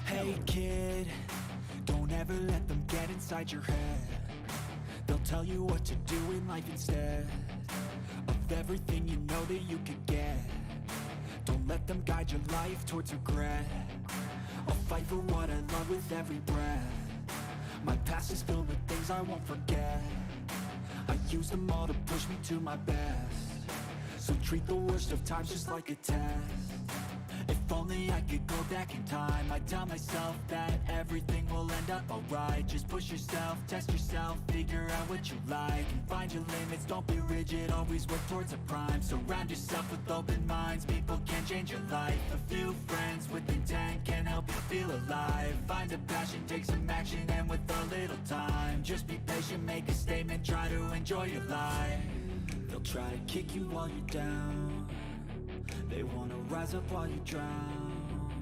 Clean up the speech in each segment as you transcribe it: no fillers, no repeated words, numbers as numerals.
Hey kid, don't ever let them get inside your head. They'll tell you what to do in life instead of everything you know that you could get. Don't let them guide your life towards regret. I'll fight for what I love with every breath. My past is filled with things I won't forget. I use them all to push me to my best. So treat the worst of times just like a test. If only I could go back in time, I'd tell myself that everything will end up alright. Just push yourself, test yourself, figure out what you like, and find your limits, don't be rigid, always work towards a prime. Surround yourself with open minds, people can change your life. A few friends with intent can help you feel alive. Find a passion, take some action, and with a little time, just be patient, make a statement, try to enjoy your life. They'll try to kick you while you're down. They wanna rise up while you drown.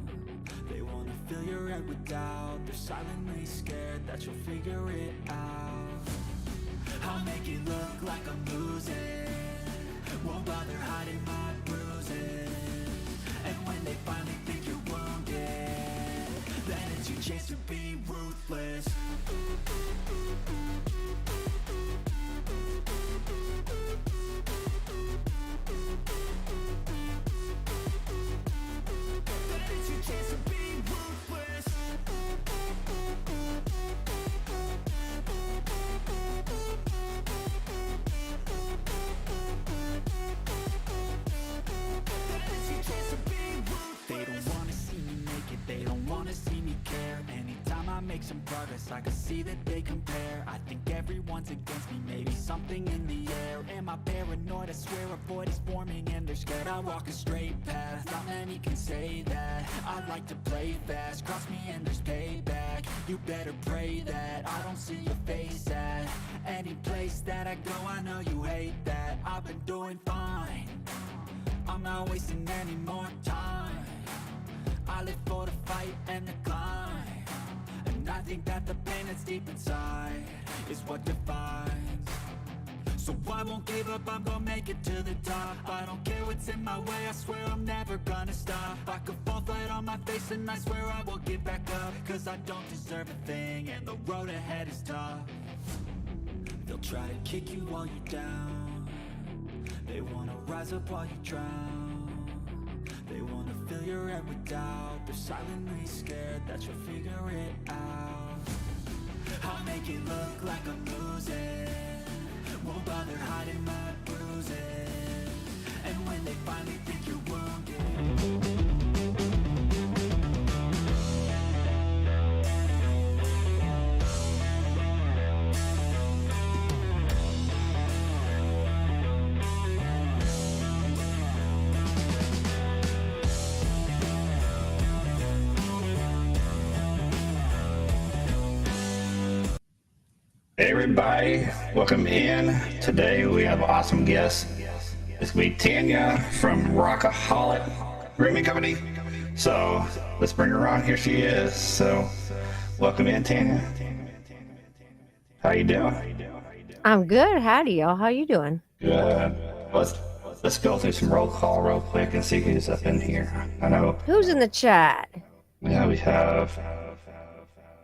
They wanna fill your head with doubt. They're silently scared that you'll figure it out. I'll make it look like I'm losing. Won't bother hiding my bruises. And when they finally think you're wounded, then it's your chance to be ruthless. They don't wanna see me care. Anytime I make some progress, I can see that they compare. I think everyone's against me, maybe something in the air. Am I paranoid? I swear a void is forming and they're scared. I walk a straight path, not many can say that. I like to play fast, cross me and there's payback. You better pray that I don't see your face at any place that I go. I know you hate that. I've been doing fine, I'm not wasting any more time. I live for the fight and the climb, and I think that the pain that's deep inside is what defines. So I won't give up, I'm gonna make it to the top. I don't care what's in my way, I swear I'm never gonna stop. I could fall flat on my face and I swear I will get back up, cause I don't deserve a thing and the road ahead is tough. They'll try to kick you while you're down. They wanna rise up while you drown. They wanna fill your head with doubt. They're silently scared that you'll figure it out. I'll make it look like I'm losing. Won't bother hiding my bruises. And when they finally think you're wounded, Hey everybody, welcome in. Today we have an awesome guest. This week Tanya from Rock-A-Holic Grooming Company. So let's bring her on. Here she is. So welcome in, Tanya. How you doing? I'm good. Howdy, y'all. How you doing? Good. Let's go through some roll call real quick and see who's up in here. I know. Who's in the chat? Yeah, we have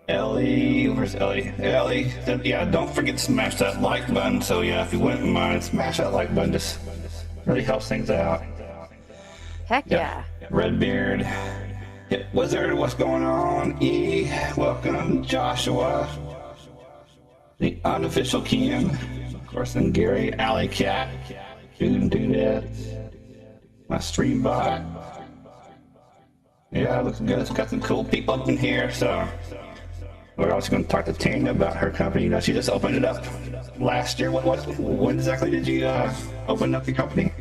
Ellie. Where's Ellie? Ellie. Yeah, don't forget to smash that like button. So yeah, if you wouldn't mind, smash that like button. Just really helps things out. Heck yeah. Redbeard. Yeah, Wizard, what's going on? E, welcome. Joshua. The unofficial Kim. Of course, then Gary. Alley Cat. Dude do that. My stream bot. Yeah, it looks good. It's got some cool people up in here, so we're also going to talk to Tanya about her company. You know, she just opened it up last year. When exactly did you open up the company?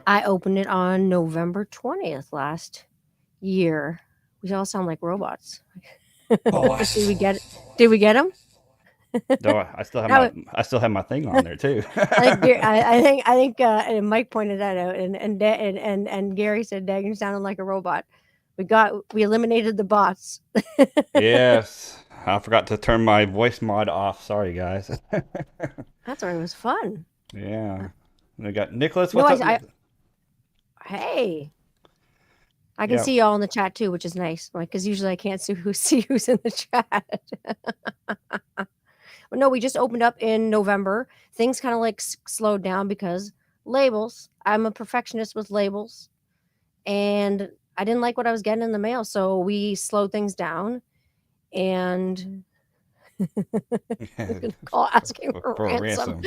I opened it on November 20th last year. We all sound like robots. Oh, Did we get them? No, I still have my thing on there too. I think and Mike pointed that out, and Gary said Dagan sounded like a robot. We eliminated the bots. Yes, I forgot to turn my voice mod off. Sorry, guys. That's why it was fun. Yeah, we got Nicholas. What's up? Hey. I can Yeah. see y'all in the chat too, which is nice. Like, because usually I can't see who's in the chat. But no, we just opened up in November. Things kind of like slowed down because labels. I'm a perfectionist with labels, and I didn't like what I was getting in the mail, so we slowed things down. And call asking for ransom.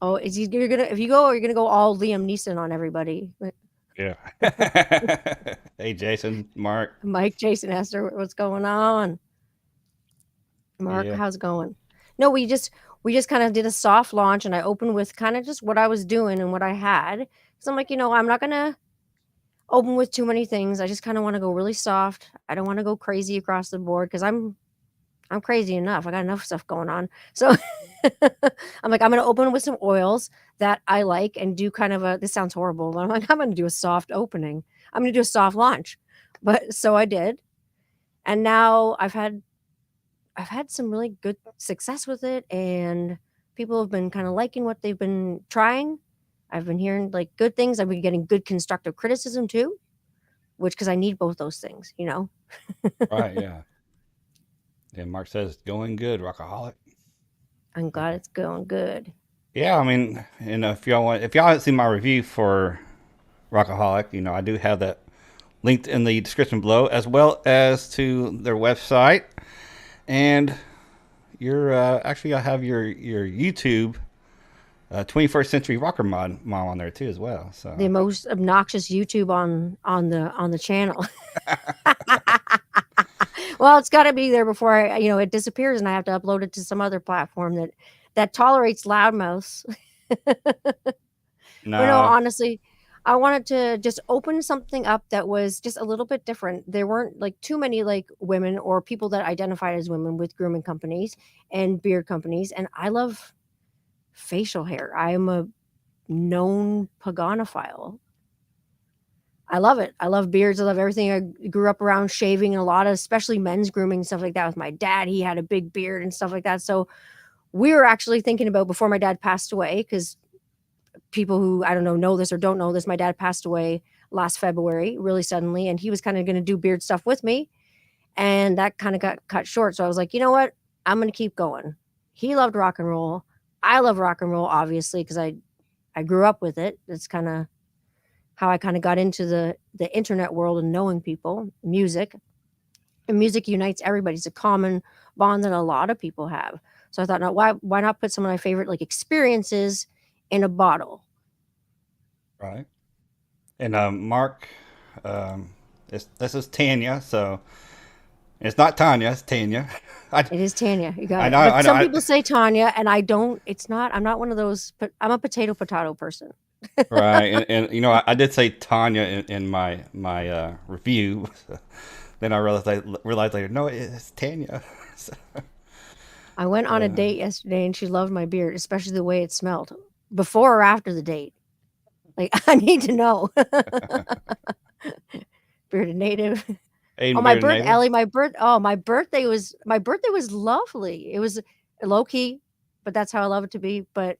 Oh, you're gonna you're gonna go all Liam Neeson on everybody. Yeah. Hey, Jason, Mark. Mike, Jason, Esther, what's going on? Mark, Yeah. how's it going? No, we just kind of did a soft launch, and I opened with kind of just what I was doing and what I had. So I'm like, I'm not gonna open with too many things. I just kind of want to go really soft. I don't want to go crazy across the board because I'm crazy enough. I got enough stuff going on. So I'm like, I'm going to open with some oils that I like and do kind of this sounds horrible, but I'm like, I'm going to do a soft opening. I'm going to do a soft launch. But so I did. And now I've had some really good success with it, and people have been kind of liking what they've been trying. I've been hearing like good things. I've been getting good constructive criticism too, because I need both those things, Right. Yeah. And Mark says, going good, Rock-A-Holic. I'm glad it's going good. Yeah. I mean, if y'all haven't seen my review for Rock-A-Holic, I do have that linked in the description below, as well as to their website. And actually, I have your YouTube 21st Century Roker Mom on there too as well. So the most obnoxious YouTube on the channel. Well, it's got to be there before it disappears, and I have to upload it to some other platform that tolerates loudmouths. no, But no, honestly, I wanted to just open something up that was just a little bit different. There weren't like too many like women or people that identified as women with grooming companies and beard companies, and I love facial hair. I am a known paganophile. I love it. I love beards. I love everything. I grew up around shaving and a lot of, especially men's grooming, stuff like that with my dad. He had a big beard and stuff like that. So we were actually thinking about, before my dad passed away, because people who, I don't know this or don't know this, my dad passed away last February really suddenly, and he was kind of going to do beard stuff with me. And that kind of got cut short. So I was like, you know what? I'm going to keep going. He loved rock and roll. I love rock and roll, obviously, because I grew up with it. That's kind of how I kind of got into the internet world and knowing people, music. And music unites everybody. It's a common bond that a lot of people have. So I thought, no, why not put some of my favorite like experiences in a bottle? right. And Mark, this is Tanya, so it's not Tanya, it's Tanya. It is Tanya. You got it. I know, But some people say Tanya, and I don't. It's not. I'm not one of those. But I'm a potato person. Right, and I did say Tanya in my review. Then I realized later, no, it's Tanya. So, I went on a date yesterday, and she loved my beard, especially the way it smelled. Before or after the date? Like, I need to know. Bearded native. Aiden Oh, my Bearded birthday, Native. Ellie, my birthday was lovely. It was low key, but that's how I love it to be. But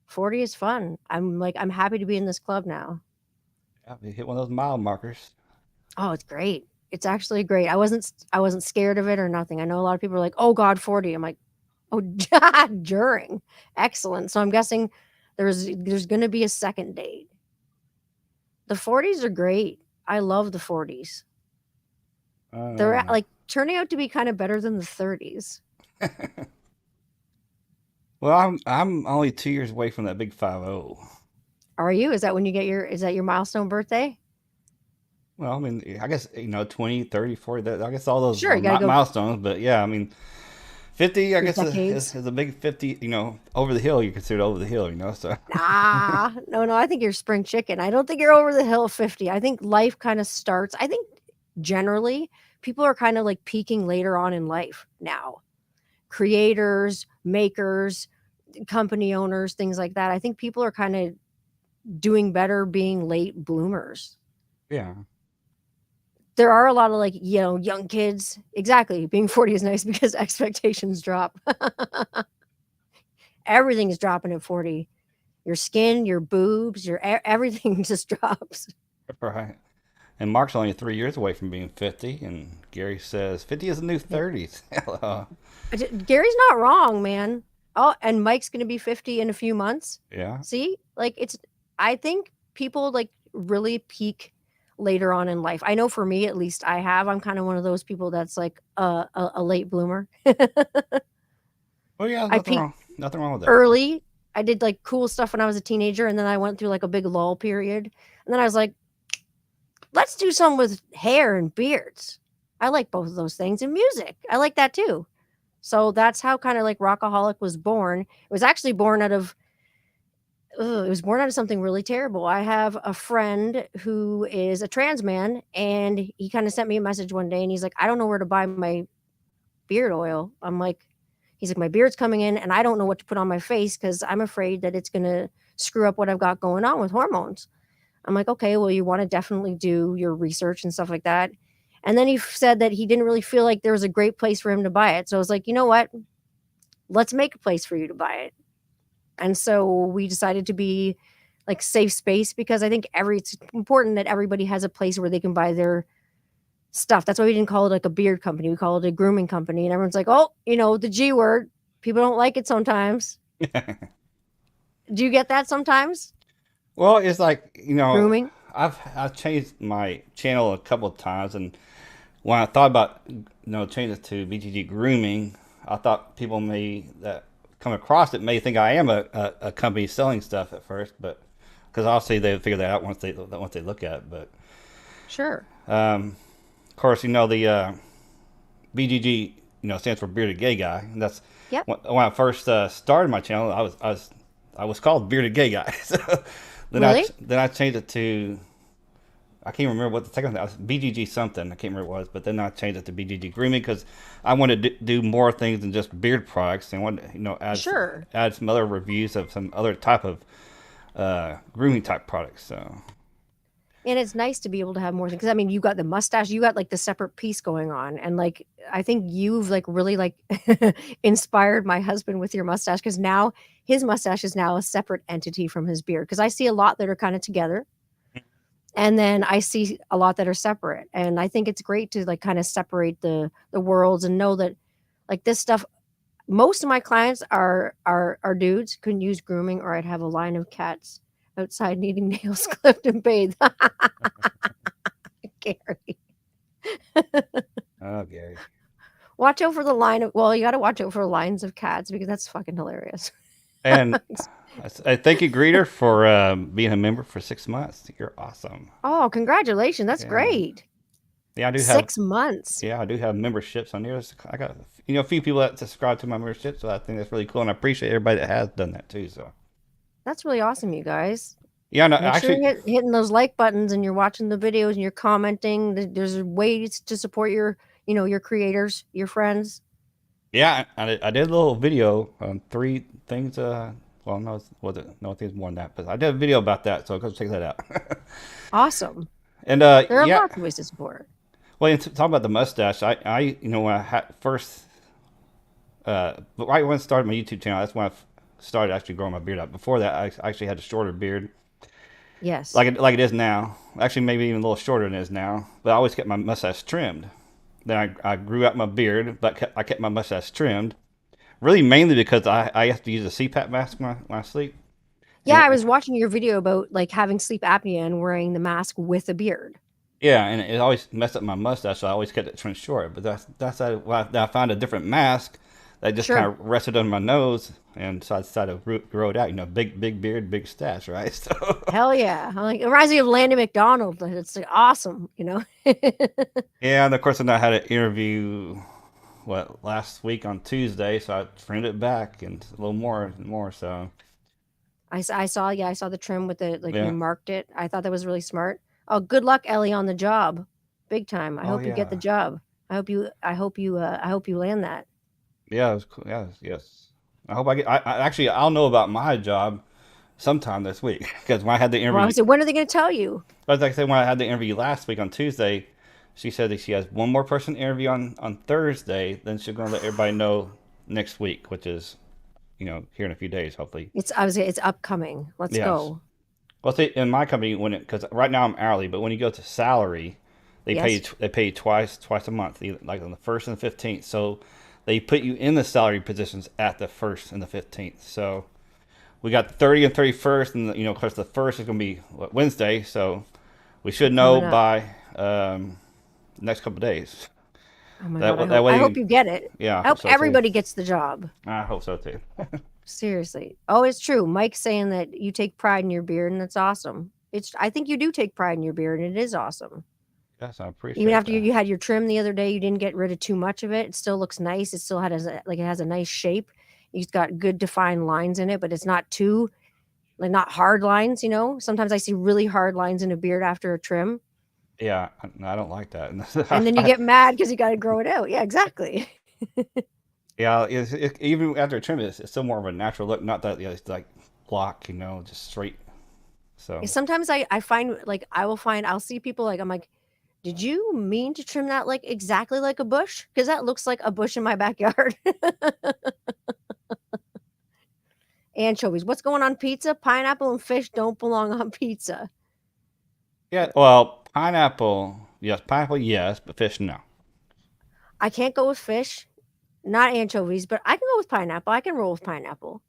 40 is fun. I'm happy to be in this club now. Yeah, we hit one of those mile markers. Oh, it's great. It's actually great. I wasn't scared of it or nothing. I know a lot of people are like, oh God, 40. I'm like, oh, during. Excellent. So I'm guessing there's going to be a second date. The 40s are great. I love the 40s. They're like turning out to be kind of better than the 30s. Well, I'm only 2 years away from that big 50. Are you? Is that when you get your milestone birthday? Well, I mean, I guess 20, 30, 40. I guess all those Sure, you gotta go milestones. But yeah, I mean, 50. I guess decades. is a big 50. Over the hill. You consider over the hill. So. No. I think you're spring chicken. I don't think you're over the hill 50. I think life kind of starts. I think generally people are kind of like peaking later on in life now. Creators, makers, company owners, things like that. I think people are kind of doing better being late bloomers. Yeah. There are a lot of young kids. Exactly. Being 40 is nice because expectations drop. Everything is dropping at 40. your skin, your boobs, your everything just drops. Right. And Mark's only 3 years away from being 50, and Gary says 50 is the new 30s. Hello. Gary's not wrong, man. Oh, and Mike's going to be 50 in a few months. Yeah. See, like I think people like really peak later on in life. I know for me, at least I'm kind of one of those people that's like a late bloomer. Well, yeah, I peaked nothing wrong with that. early. I did like cool stuff when I was a teenager, and then I went through like a big lull period. And then I was like, let's do something with hair and beards. I like both of those things, and music. I like that too. So that's how kind of like Rock-A-Holic was born. It was actually born out of something really terrible. I have a friend who is a trans man, and he kind of sent me a message one day, and he's like, I don't know where to buy my beard oil. He's like, my beard's coming in, and I don't know what to put on my face because I'm afraid that it's going to screw up what I've got going on with hormones. I'm like, okay, well, you want to definitely do your research and stuff like that. And then he said that he didn't really feel like there was a great place for him to buy it. So I was like, you know what? Let's make a place for you to buy it. And so we decided to be like safe space, because I think it's important that everybody has a place where they can buy their stuff. That's why we didn't call it like a beard company. We call it a grooming company. And everyone's like, oh, the G word. People don't like it sometimes. Do you get that sometimes? Well, it's like, Grooming? I've changed my channel a couple of times, and when I thought about changing it to BGG Grooming, I thought people that come across it may think I am a company selling stuff at first, but because obviously they figure that out once they look at it. But sure. Of course, the BGG stands for Bearded Gay Guy, and that's when I first started my channel. I was called Bearded Gay Guy. So then I changed it to, I can't remember what the second thing was, BGG something. I can't remember what it was, but then I changed it to BGG Grooming because I wanted to do more things than just beard products, and wanted to add some other reviews of some other type of grooming type products. So. And it's nice to be able to have more things. Because I mean, you got the mustache, you got like the separate piece going on. And like, I think you've like really like inspired my husband with your mustache, because now his mustache is now a separate entity from his beard. Because I see a lot that are kind of together. And then I see a lot that are separate. And I think it's great to like kind of separate the worlds and know that like this stuff, most of my clients are dudes, couldn't use grooming, or I'd have a line of cats outside needing nails clipped and bathed. Gary. Oh, Gary. Watch out for the line of, well, you got to watch out for lines of cats, because that's fucking hilarious. And I thank you, Greeter, for being a member for 6 months. You're awesome. Oh, congratulations. That's great. Yeah, I do have 6 months. Yeah, I do have memberships on here. I got a few people that subscribe to my membership, so I think that's really cool, and I appreciate everybody that has done that too. So that's really awesome, you guys. Yeah, no, Make actually, sure you're hitting those like buttons, and you're watching the videos, and you're commenting. There's ways to support your creators, your friends. Yeah, I did a little video on 3 things. Well, no, I think it's more than that, but I did a video about that, so go check that out. Awesome. And there are lots of ways to support. Well, and talk about the mustache. I when I had first, right when I started my YouTube channel, that's when I started actually growing my beard out. Before that, I actually had a shorter beard. Yes. Like it is now. Actually, maybe even a little shorter than it is now. But I always kept my mustache trimmed. Then I grew out my beard, but I kept my mustache trimmed. Really, mainly because I have to use a CPAP mask when I sleep. Yeah, I was watching your video about like having sleep apnea and wearing the mask with a beard. Yeah, and it always messed up my mustache, so I always kept it trimmed short. But that's how I found a different mask that just kind of rested on my nose, and so I decided to grow it out. Big beard, big stash, right? So hell yeah, it reminds me of Landy McDonald. It's like awesome, Yeah, and of course, then I had an interview last week on Tuesday, so I trimmed it back and a little more. So I saw the trim with the you marked it. I thought that was really smart. Oh, good luck, Ellie, on the job, big time. I hope you get the job. I hope you land that. Yeah, it was cool. Yes. I hope I get. Actually, I'll know about my job sometime this week, because when I had the interview. Well, I said, when are they going to tell you? But like I said, when I had the interview last week on Tuesday, she said that she has one more person interview on Thursday. Then she's going to let everybody know next week, which is here in a few days, hopefully. It's upcoming. Let's Yes. go. Well, see, in my company, because right now I'm hourly, but when you go to salary, Yes. they pay you twice a month, like on the 1st and the 15th. So they put you in the salary positions at the 1st and the 15th. So we got the 30 and 31st, and of course the first is going to be Wednesday. So we should know Coming up. by next couple of days. Oh my That God. that I hope way, you get it. yeah, I I hope hope so too. everybody gets the job. I hope so too. Seriously. Oh, it's true. Mike's saying that you take pride in your beard, and that's awesome. I think you do take pride in your beard, and it is awesome. Yes, I Even appreciate after that. you had your trim the other day, you didn't get rid of too much of it. It still looks nice. It still it has a nice shape. It's got good defined lines in it, but it's not too like not hard lines. Sometimes I see really hard lines in a beard after a trim, Yeah, I don't like that. and then you get mad because you got to grow it out. Yeah, exactly. Yeah, even after trim, it's still more of a natural look. Not that it's like block, just straight. So Sometimes I find like I'll see people like I'm like, did you mean to trim that like exactly like a bush? Because that looks like a bush in my backyard. Anchovies. What's going on pizza? Pineapple and fish don't belong on pizza. yeah, well, pineapple, yes, but fish, no. I can't go with fish, not anchovies, but I can go with pineapple. I can roll with pineapple.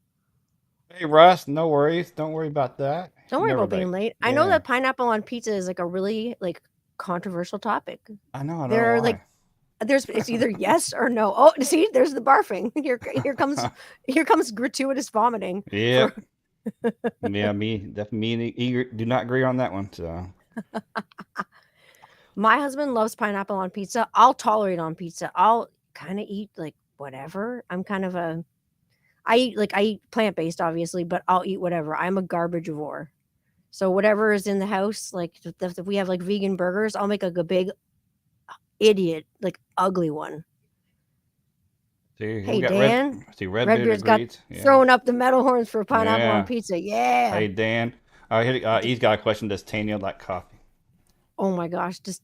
Hey, Russ, no worries. Don't worry about that. Don't You worry never about like, being late. I know yeah, that pineapple on pizza is like a really like controversial topic. I know. I don't know There are like why. it's either yes or no. Oh, see, there's the barfing. Here comes gratuitous vomiting for Yep. Yeah, me and Eager do not agree on that one. So my husband loves pineapple on pizza. I'll tolerate on pizza. I'll kind of eat like whatever. I'm kind of a I eat plant-based obviously, but I'll eat whatever. I'm a garbagevore. So whatever is in the house, like if we have like vegan burgers, I'll make like a big idiot, like ugly one. see, we Hey got red. Dan, See, Redbeard Redbeard's got agrees. Yeah, throwing up the metal horns for pineapple on yeah. pizza. Yeah. Hey, Dan. He's got a question. Does Tanya like coffee? Oh my gosh, does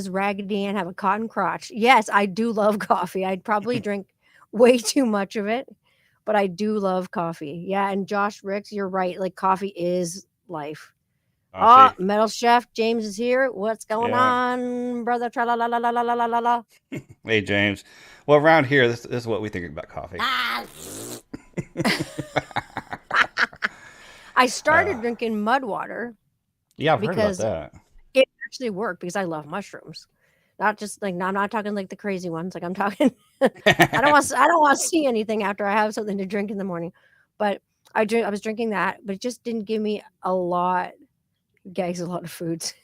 Raggedy Ann have a cotton crotch? Yes, I do love coffee. I'd probably drink way too much of it, but I do love coffee. Yeah, and Josh Ricks, you're right. Like coffee is life. I Oh, see. Metal Chef James is here. What's going Yeah. on, brother? Tra la la la la la la la la. Hey, James. Well, around here, this is what we think about coffee. Ah. I Uh, started drinking mud water yeah, I've heard about because that. it actually worked because I love mushrooms. Not just like no, I'm not talking like the crazy ones. Like I'm talking I don't want to see anything after I have something to drink in the morning. But I was drinking that, but it just didn't give me a lot gags a lot of foods.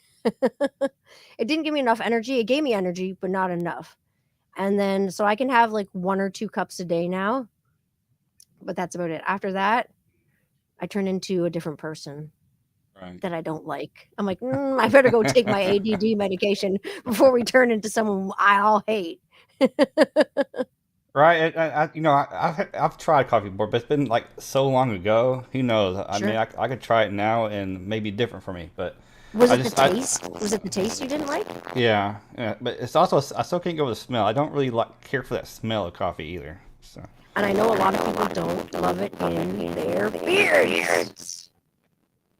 It didn't give me enough energy. It gave me energy, but not enough. And then so I can have like 1 or 2 cups a day now, but that's about it. After that, I turn into a different person Right. that I don't like. I'm like, I better go take my ADD medication before we turn into someone I'll hate. Right. I've tried coffee before, but it's been like so long ago. Who knows? I mean, Sure. I could try it now and maybe different for me, but Was I it the just, I, taste? Was it the taste you didn't like? yeah. But it's also, I still can't go with the smell. I don't really care for that smell of coffee either. So, And I know a lot of people don't love it in their beards.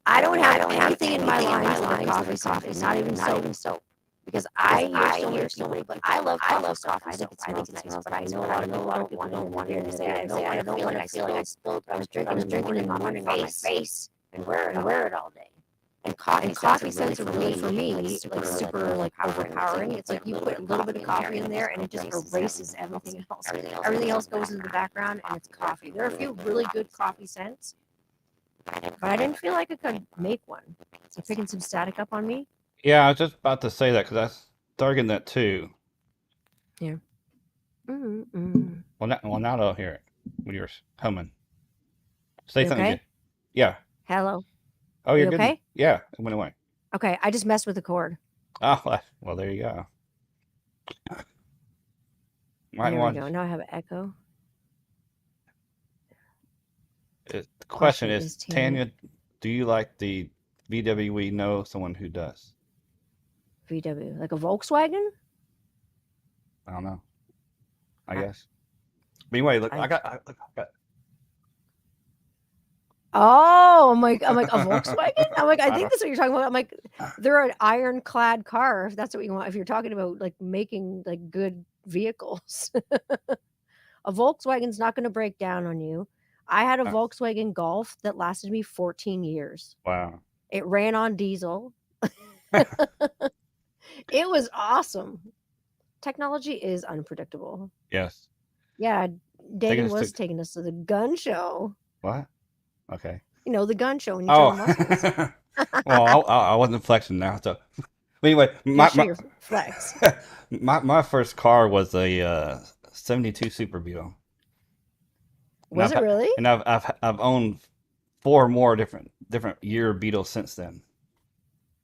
I don't have anything in my lines with coffee, not even soap. Because I hear so many people, I love coffee. I think it smells nice, but I know a lot of people don't want it. They say, I don't feel like I spilled. I was drinking in the morning on my face and wear it all day. And coffee scents are really, for me, like super like overpowering. It's like you put a little bit of coffee in there and it just erases everything else. Everything else goes into the background and it's coffee. There are a few really good coffee scents, but I didn't feel like I could make one. Is it picking some static up on me? yeah, I was just about to say that because I started getting that too. Yeah. Mm-mm. Now I'll hear it when you're humming. Say You something okay? good. Yeah. Hello. Oh, you're You good. okay? Yeah, it went away. Okay. I just messed with the cord. Oh, well, there you go. Might There we want. go. Now I have an echo. The question is, Tanya. Tanya, do you like the VW? We know someone who does. VW. Like a Volkswagen? I don't know. I I, guess. But anyway, look, I I got Oh, I'm like a Volkswagen. I'm like, I I think don't. that's what you're talking about. I'm like, they're an ironclad car. If that's what you want. If you're talking about like making like good vehicles, a Volkswagen's not going to break down on you. I had a Volkswagen Golf that lasted me 14 years. Wow. It ran on diesel. It was awesome. Technology is unpredictable. Yes. Yeah, Taking Dane us to was taking us to the gun show. what? Okay. You know, the gun show, and you show Oh. the muscles. Well, I wasn't flexing now. So, but anyway, Yeah, show your flex. my first car was a '72 Super Beetle, and Was it really? I've owned four more different year Beetles since then.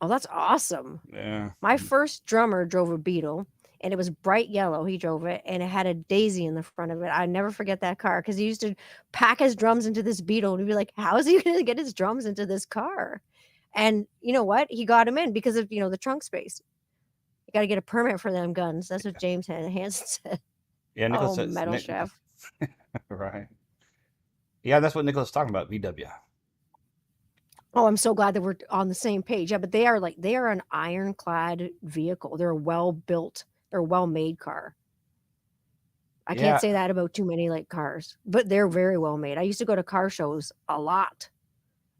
Oh, that's awesome. Yeah. My first drummer drove a Beetle, and it was bright yellow. He drove it, and it had a daisy in the front of it. I never forget that car because he used to pack his drums into this Beetle, and he'd be like, "How is he going to get his drums into this car?" And you know what? He got him in because of the trunk space. You got to get a permit for them guns. That's what James Hansen said. Yeah, Nicholas Oh, says metal chef. right. Yeah, that's what Nicholas is talking about. VW. Oh, I'm so glad that we're on the same page. Yeah, but they are an ironclad vehicle. They're a well-built, they're a well-made car. I can't Yeah. say that about too many like cars, but they're very well made. I used to go to car shows a lot.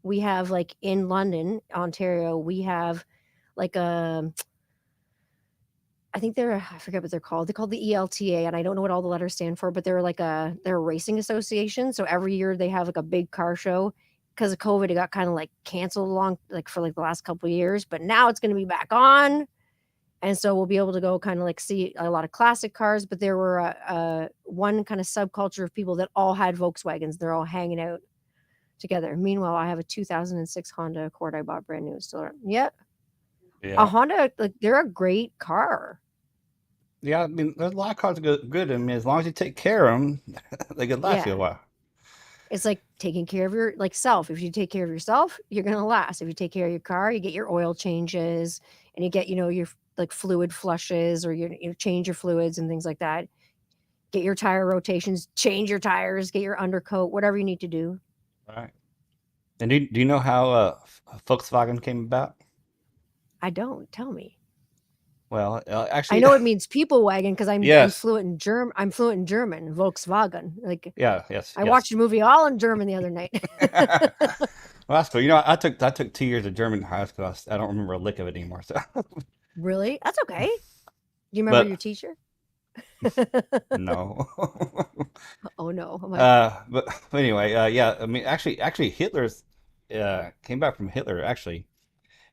We have like in London, Ontario, we have like a I think I forget what they're called. They're called the ELTA, and I don't know what all the letters stand for, but they're a racing association. So every year they have like a big car show. Because of COVID, it got kind of like canceled along like for like the last couple of years, but now it's going to be back on, and so we'll be able to go kind of like see a lot of classic cars. But there were one kind of subculture of people that all had Volkswagens. They're all hanging out together. Meanwhile, I have a 2006 Honda Accord I bought brand new. Still, yep, a Yeah. Honda, like they're a great car. Yeah. I mean, there's a lot of cars good. I mean, as long as you take care of them, they could last you a Yeah. while. It's like taking care of your like self. If you take care of yourself, you're gonna last. If you take care of your car, you get your oil changes and you get, your like fluid flushes or you change your fluids and things like that. Get your tire rotations, change your tires, get your undercoat, whatever you need to do. Right. And do you know how Volkswagen came about? I don't. Tell me. Well, I actually, know it means people wagon because I'm yes. fluent in German. I'm fluent in German. Volkswagen. Like Yeah. Yes. I Yes. watched a movie all in German the other night. Well, that's cool. You know, I took 2 years of German in high school. I don't remember a lick of it anymore. So, Really? That's okay. Do you remember your but teacher? no. Oh no. I'm like, But anyway, yeah. I mean, actually, Hitler's came back from Hitler. Actually,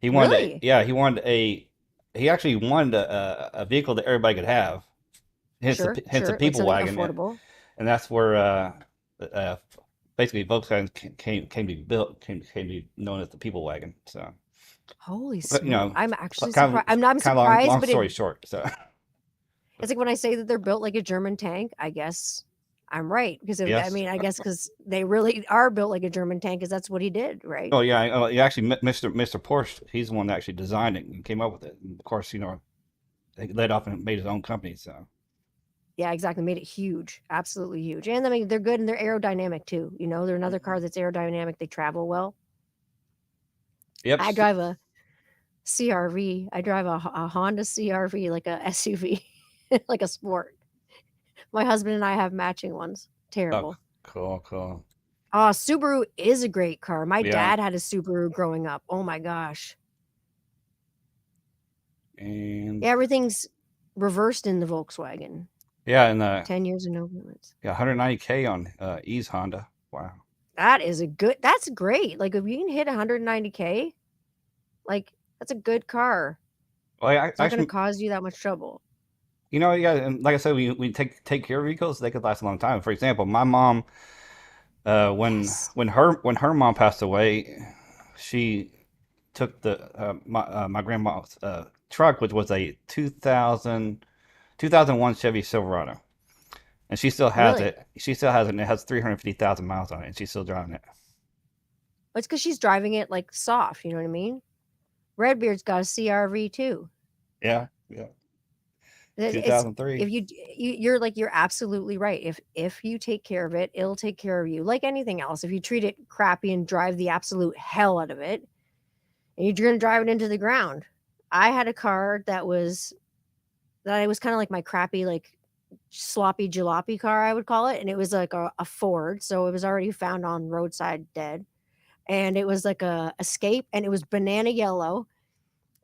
really? he actually wanted a vehicle that everybody could have. Sure, Hence the sure. Like people something wagon, affordable. and that's where uh, basically Volkswagen came to be built, came to be known as the people wagon. So, Holy but smoke. I'm actually kind surprised. I'm kind of long, surprised, long but story short. So, it's like when I say that they're built like a German tank, I guess I'm right. Because I yes. mean, I guess because they really are built like a German tank, because that's what he did, right? Oh yeah, yeah, actually, Mr. Porsche, he's the one that actually designed it and came up with it. And of course, he led off and made his own company. So, Yeah, exactly. Made it huge. Absolutely huge. And I mean, they're good and they're aerodynamic too. They're another car that's aerodynamic. They travel well. yep. I drive a CRV. I drive a Honda CRV, like a SUV, like a sport. My husband and I have matching ones. Oh, Terrible. cool. Subaru is a great car. My Yeah, dad had a Subaru growing up. Oh my gosh. and Yeah, everything's reversed in the Volkswagen. yeah, and 10 years of no limits. yeah, 190K on E's Honda. Wow. That's great. Like if you can hit 190K, like that's a good car. Well, yeah, It's not going to actually, cause you that much trouble. yeah, and like I said, we take care of vehicles, they could last a long time. For example, my mom, Yes. when her mom passed away, she took my grandma's truck, which was a 2001 Chevy Silverado, and she still has Really? it. She still has it, and it has 350,000 miles on it, and she's still driving it. It's because she's driving it like soft. You know what I mean? Redbeard's got a CRV too. Yeah, yeah. It's 2003. if you're like you're absolutely right. If you take care of it, it'll take care of you. Like anything else, if you treat it crappy and drive the absolute hell out of it, and you're gonna drive it into the ground. I had a car that was kind of like my crappy, like sloppy jalopy car, I would call it, and it was like a Ford, so it was already found on roadside dead, and it was like a Escape, and it was banana yellow.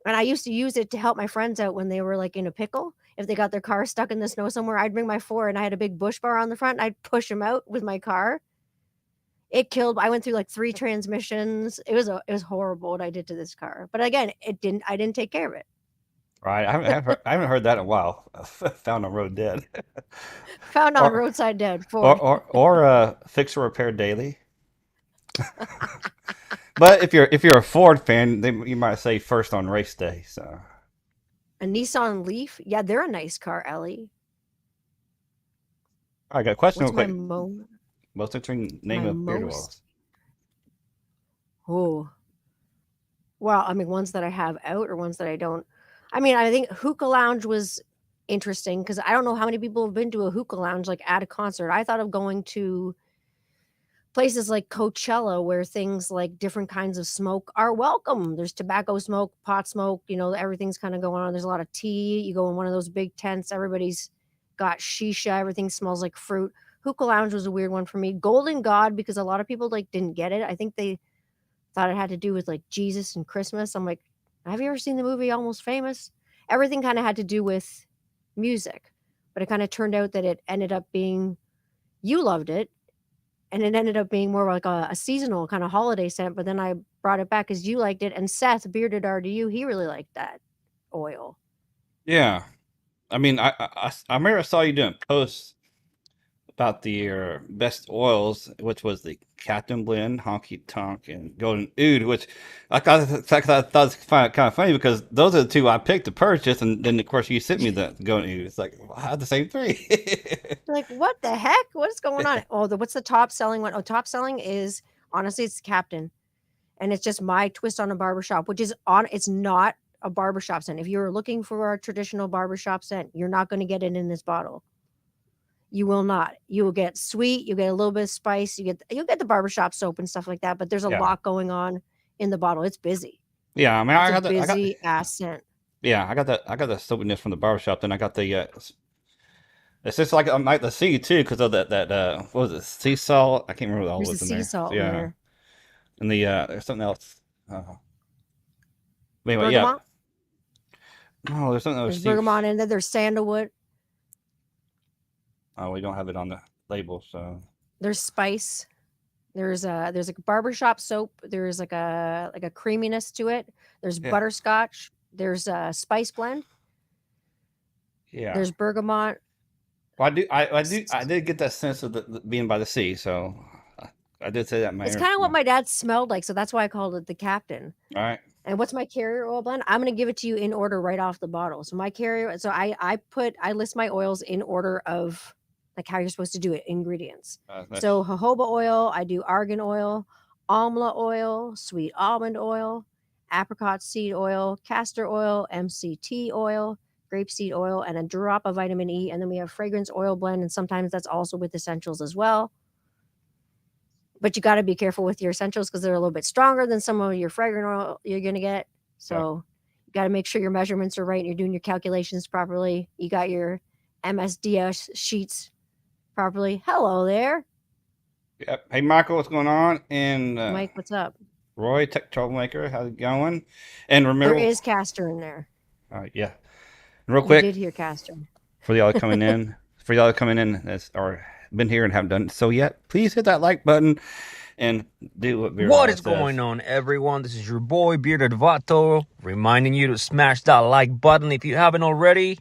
And I used to use it to help my friends out when they were, like, in a pickle. If they got their car stuck in the snow somewhere, I'd bring my 4 and I had a big bush bar on the front, and I'd push them out with my car. I went through, like, 3 transmissions. It was horrible what I did to this car. But again, I didn't take care of it. Right. I haven't heard that in a while. Found on road dead. Found on or roadside dead, or Ford. fix or repair daily. But if you're a Ford fan, you might say first on race day. So A Nissan Leaf? Yeah, they're a nice car, Ellie. I got a question What's real my quick. mo Most interesting name my of beard most oils. oh, well, I mean, ones that I have out or ones that I don't. I mean, I think Hookah Lounge was interesting because I don't know how many people have been to a hookah lounge, like, at a concert. I thought of going to places like Coachella where things like different kinds of smoke are welcome. There's tobacco smoke, pot smoke, everything's kind of going on. There's a lot of tea. You go in one of those big tents, everybody's got shisha, everything smells like fruit. Hookah Lounge was a weird one for me. Golden God, because a lot of people like didn't get it. I think they thought it had to do with like Jesus and Christmas. I'm like, have you ever seen the movie Almost Famous? Everything kind of had to do with music, but it kind of turned out that it ended up being, you loved it, and it ended up being more like a seasonal kind of holiday scent. But then I brought it back because you liked it, and Seth, Bearded RDU, he really liked that oil. Yeah. I mean, I remember I saw you doing posts about the best oils, which was the Captain Blend, Honky Tonk, and Golden Oud, which I thought it was kind of funny because those are the two I picked to purchase, and then of course you sent me the Golden Oud. It's like, well, I had the same three. Like, what the heck? What is going on? Oh, what's the top selling one? Oh, top selling is honestly it's Captain, and it's just my twist on a barbershop, which is on. It's not a barbershop scent. If you're looking for a traditional barbershop scent, you're not going to get it in this bottle. You will not. You will get sweet. You get a little bit of spice. You'll get the barbershop soap and stuff like that. But there's a Yeah, lot going on in the bottle. It's busy. yeah. I mean, It's I a got the, I got, busy ass scent. yeah, I got the soapiness from the barbershop. Then I got the, it's just like I like the sea too because of that what was it, sea salt? I can't remember what all There's the was in sea there. salt in Yeah, there. and the there's something else. But anyway, yeah. Bergamot. No, there's something else. There's bergamot in there. There's sandalwood. Oh, we don't have it on the label, so There's spice. There's like a barbershop soap. There's like a creaminess to it. There's yeah, butterscotch. There's a spice blend. yeah. There's bergamot. Well, I did get that sense of the being by the sea, so I did say that in my It's kind of what interview. my dad smelled like, so that's why I called it the Captain. All right. And what's my carrier oil blend? I'm gonna give it to you in order right off the bottle. So my carrier, so I list my oils in order of like how you're supposed to do it, ingredients. So That's jojoba oil, I do argan oil, almond oil, sweet almond oil, apricot seed oil, castor oil, MCT oil, grapeseed oil, and a drop of vitamin E. And then we have fragrance oil blend, and sometimes that's also with essentials as well. But you got to be careful with your essentials because they're a little bit stronger than some of your fragrant oil you're going to get. right. So you got to make sure your measurements are right and you're doing your calculations properly. You got your MSDS sheets properly. Hello there, Yep. Hey, Michael, what's going on? And Mike. What's up? Roy, Tech Troublemaker, how's it going? And There remember, is Castor in there. yeah. And real You did quick, hear Castor. for y'all coming in that's or been here and haven't done so yet, please hit that like button and do what Beard What Hollow is says. going on, everyone? This is your boy Bearded Vato, reminding you to smash that like button if you haven't already.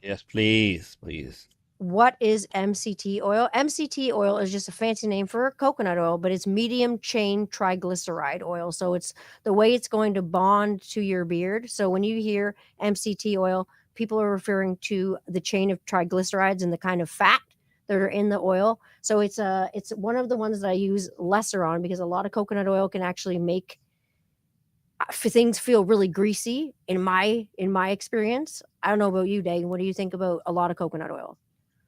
Yes, please, please. What is MCT oil? MCT oil is just a fancy name for coconut oil, but it's medium chain triglyceride oil. So it's the way it's going to bond to your beard. So when you hear MCT oil, people are referring to the chain of triglycerides and the kind of fat that are in the oil. So it's one of the ones that I use lesser on because a lot of coconut oil can actually make things feel really greasy in my experience. I don't know about you, Dagan. What do you think about a lot of coconut oil?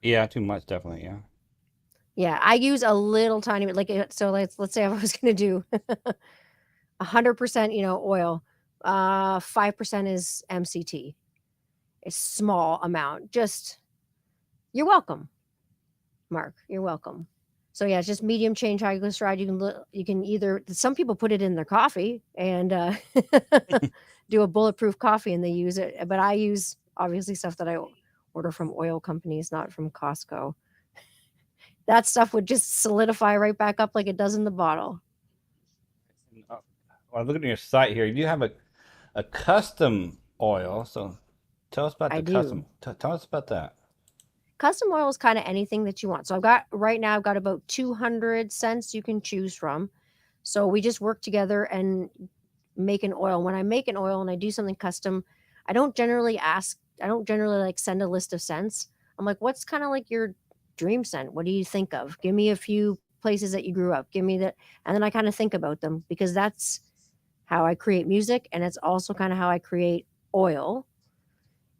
Yeah, too much, definitely. Yeah. Yeah, I use a little tiny bit. So let's say I was going to do 100%, oil. 5% is MCT. A small amount. Just you're welcome, Mark. You're welcome. So yeah, it's just medium chain triglyceride. You can either some people put it in their coffee and do a bulletproof coffee and they use it, but I use obviously stuff that I order from oil companies, not from Costco. That stuff would just solidify right back up like it does in the bottle. Well, I'm looking at your site here. You have a custom oil. So tell us about I the do. custom. Tell us about that. Custom oil is kind of anything that you want. So right now I've got about 200 scents you can choose from. So we just work together and make an oil. When I make an oil and I do something custom, I don't generally like send a list of scents. I'm like, what's kind of like your dream scent? What do you think of? Give me a few places that you grew up. Give me that. And then I kind of think about them because that's how I create music. And it's also kind of how I create oil.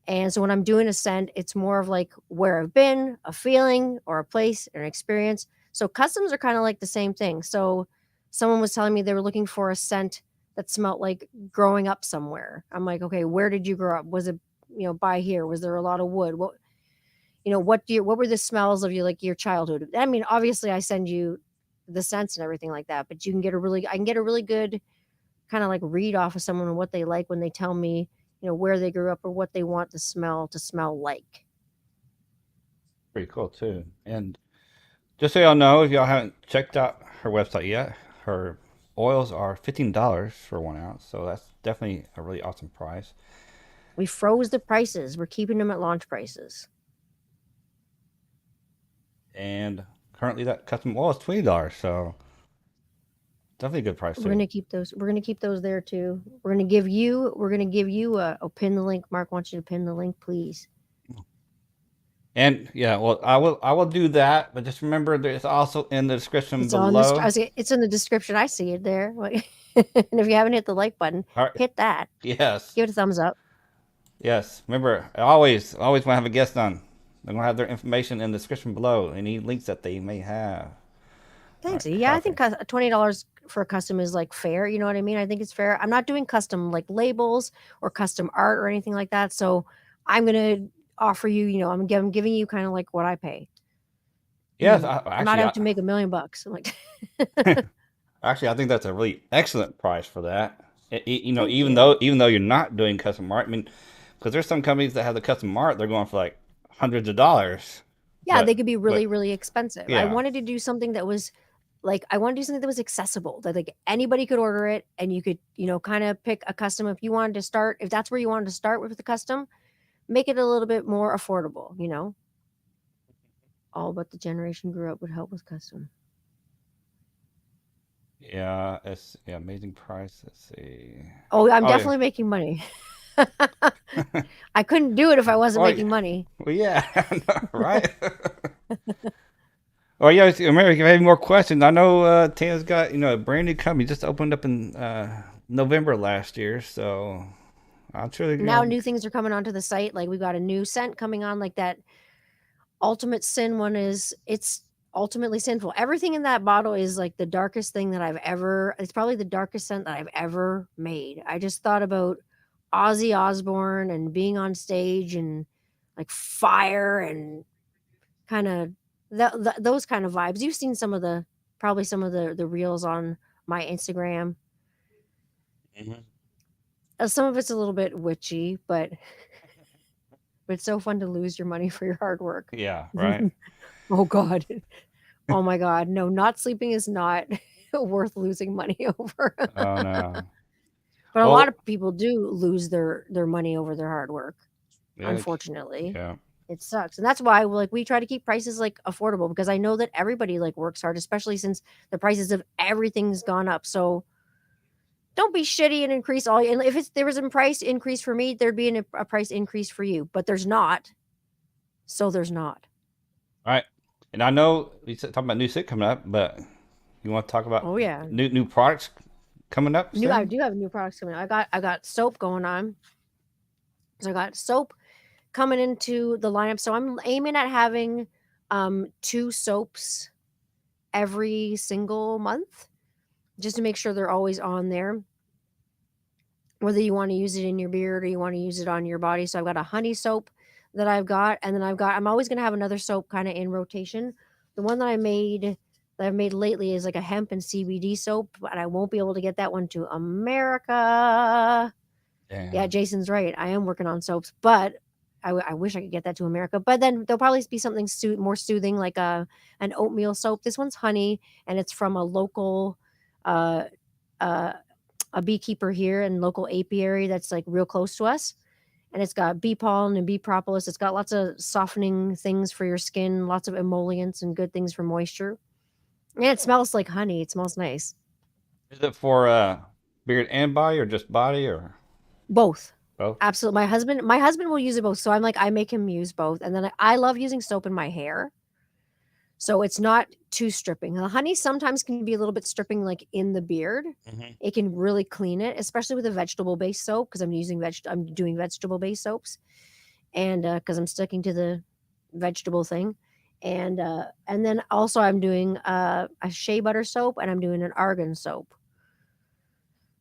And so when I'm doing a scent, it's more of like where I've been, a feeling or a place or an experience. So customs are kind of like the same thing. So someone was telling me they were looking for a scent that smelled like growing up somewhere. I'm like, okay, where did you grow up? Was it, by here? Was there a lot of wood? What were the smells of your childhood? I mean, obviously I send you the scents and everything like that, but I can get a really good kind of like read off of someone and what they like when they tell me, where they grew up or what they want the smell to smell like. Pretty cool too. And just so y'all know, if y'all haven't checked out her website yet, her oils are $15 for 1 ounce. So that's definitely a really awesome price. We froze the prices. We're keeping them at launch prices. And currently that custom oil is $20. So definitely a good price too. We're gonna keep those. We're gonna keep those there too. We're gonna give you a pin the link. Mark wants you to pin the link, please. And yeah, well, I will do that, but just remember it's also in the description below. It's in the description. I see it there. And if you haven't hit the like button, hit that. Yes. Give it a thumbs up. Yes. Remember, I always want to have a guest on. I'm gonna have their information in the description below. Any links that they may have. Thanks. Right, yeah, perfect. I think $20 for a custom is like fair. You know what I mean? I think it's fair. I'm not doing custom like labels or custom art or anything like that. So I'm gonna offer you. I'm giving you kind of like what I pay. Yes, I'm not out to make $1 million. I'm like. Actually, I think that's a really excellent price for that. Even though you're not doing custom art, I mean, because there's some companies that have the custom art, they're going for like hundreds of dollars. Yeah, they could be really, really expensive. Yeah. I wanted to do something that was accessible, that like anybody could order it and you could, kind of pick a custom if that's where you wanted to start with the custom, make it a little bit more affordable, All but the generation grew up would help with custom. Yeah, it's amazing price. Let's see. Oh, I'm definitely making money. I couldn't do it if I wasn't making money. Well, yeah, right. Oh yeah, remember if you have any more questions, I know Tanya's got a brand new company just opened up in November last year, so I'm sure now new things are coming onto the site. Like we got a new scent coming on, like that Ultimate Sin one it's ultimately sinful. Everything in that bottle is like the darkest thing that it's probably the darkest scent that I've ever made. I just thought about Ozzy Osbourne and being on stage and like fire and kind of those kind of vibes. You've seen some of the reels on my Instagram. Mm-hmm. Some of it's a little bit witchy, but it's so fun to lose your money for your hard work. Yeah, right. Oh God. Oh my God. No, not sleeping is not worth losing money over. Oh no. But a lot of people do lose their money over their hard work. Yeah, unfortunately. Yeah. It sucks. And that's why we try to keep prices like affordable, because I know that everybody like works hard, especially since the prices of everything's gone up. So don't be shitty and increase all. And if there was a price increase for me, there'd be a price increase for you, but there's not. So there's not. All right. And I know we talking about new shit coming up, but you want to talk about new products coming up? I do have new products coming up. I got soap going on. So I got soap coming into the lineup. So I'm aiming at having 2 soaps every single month just to make sure they're always on there. Whether you want to use it in your beard or you want to use it on your body. So I've got a honey soap that I've got, and then I'm always going to have another soap kind of in rotation. The one that I've made lately is like a hemp and CBD soap, but I won't be able to get that one to America. Damn. Yeah, Jason's right. I am working on soaps, but I wish I could get that to America. But then there'll probably be something more soothing, like an oatmeal soap. This one's honey, and it's from a local uh, uh, a beekeeper here and local apiary that's like real close to us. And it's got bee pollen and bee propolis. It's got lots of softening things for your skin, lots of emollients and good things for moisture. And it smells like honey. It smells nice. Is it for beard and body, or just body, or Both. both? Absolutely. My husband will use it both. So I'm like, I make him use both. And then I love using soap in my hair. So it's not too stripping. The honey sometimes can be a little bit stripping, like in the beard. Mm-hmm. It can really clean it, especially with a vegetable-based soap, because I'm doing vegetable-based soaps, and because I'm sticking to the vegetable thing, and then also I'm doing a shea butter soap, and I'm doing an argan soap.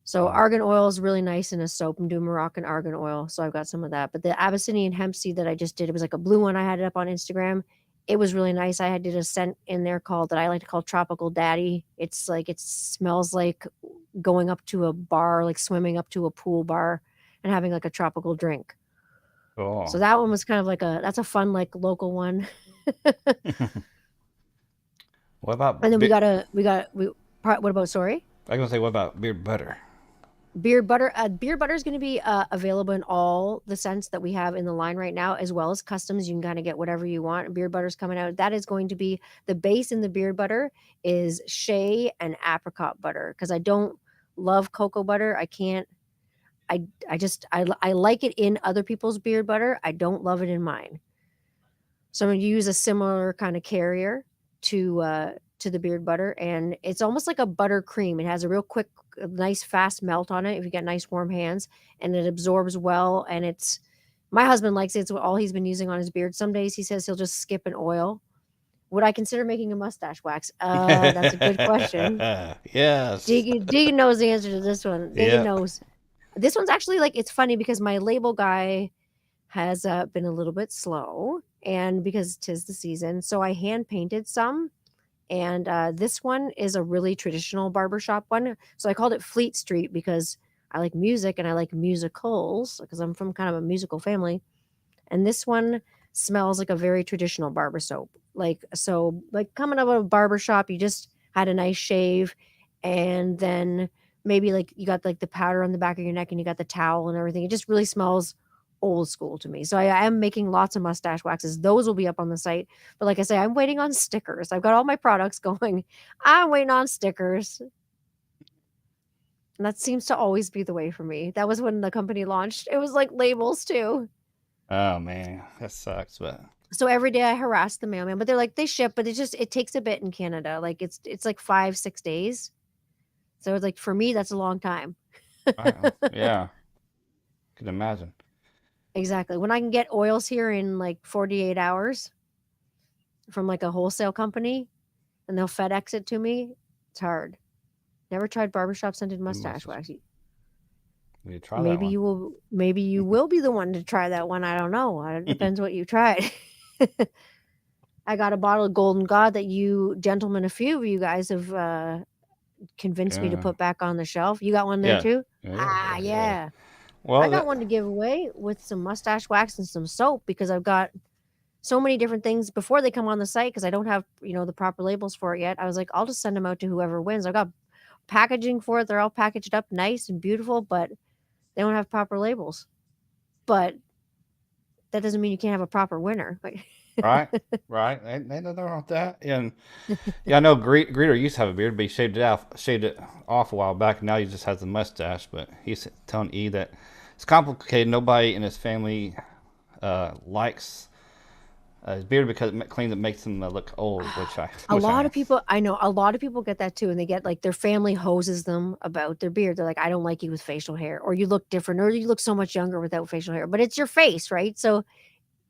So argan oil is really nice in a soap. I'm doing Moroccan argan oil, so I've got some of that. But the Abyssinian hemp seed that I just did, it was like a blue one. I had it up on Instagram. It was really nice. I did a scent in there that I like to call Tropical Daddy. It's like, it smells like going up to a bar, like swimming up to a pool bar and having like a tropical drink. Cool. So that one was kind of like that's a fun, like local one. What about? And then what about, sorry? I was gonna say, what about beard butter? Beard butter. Beard butter is going to be available in all the scents that we have in the line right now, as well as customs. You can kind of get whatever you want. Beard butter's coming out. That is going to be the base in the beard butter is shea and apricot butter, because I don't love cocoa butter. I can't. I like it in other people's beard butter. I don't love it in mine. So I'm going to use a similar kind of carrier to the beard butter, and it's almost like a butter cream. It has a real quick, nice, fast melt on it if you get nice warm hands, and it absorbs well. And my husband likes it. It's all he's been using on his beard. Some days he says he'll just skip an oil. Would I consider making a mustache wax? That's a good question. Yes. Deegan knows the answer to this one. Deegan Yeah. knows. This one's actually, like, it's funny because my label guy has been a little bit slow, and because 'tis the season, so I hand painted some. And this one is a really traditional barbershop one. So I called it Fleet Street because I like music and I like musicals, because I'm from kind of a musical family. And this one smells like a very traditional barber soap. Like coming out of a barbershop, you just had a nice shave, and then maybe like you got like the powder on the back of your neck and you got the towel and everything. It just really smells old school to me. So I am making lots of mustache waxes. Those will be up on the site. But like I say, I'm waiting on stickers. I've got all my products going. I'm waiting on stickers. And that seems to always be the way for me. That was when the company launched. It was like labels too. Oh man, that sucks. But so every day I harass the mailman, but they're like, they ship, but it takes a bit in Canada. Like it's like 5-6 days. So it's like, for me, that's a long time. Yeah, could imagine. Exactly. When I can get oils here in like 48 hours from like a wholesale company, and they'll FedEx it to me, it's hard. Never tried barbershop scented mustache wax. You try Maybe that one. maybe you will be the one to try that one. I don't know. It depends what you tried. I got a bottle of Golden God that you gentlemen, a few of you guys have convinced me to put back on the shelf. You got one there too? Yeah. Well, I got one to give away with some mustache wax and some soap, because I've got so many different things before they come on the site, because I don't have, the proper labels for it yet. I was like, I'll just send them out to whoever wins. I've got packaging for it. They're all packaged up nice and beautiful, but they don't have proper labels. But that doesn't mean you can't have a proper winner. Right. Ain't nothing wrong with that. And yeah, I know Greeter used to have a beard, but he shaved it off a while back, and now he just has a mustache. But he's telling E that it's complicated. Nobody in his family likes his beard because it cleans it, makes him look old, which a lot of people get that too, and they get like their family hoses them about their beard. They're like, I don't like you with facial hair, or you look different, or you look so much younger without facial hair. But it's your face, right? So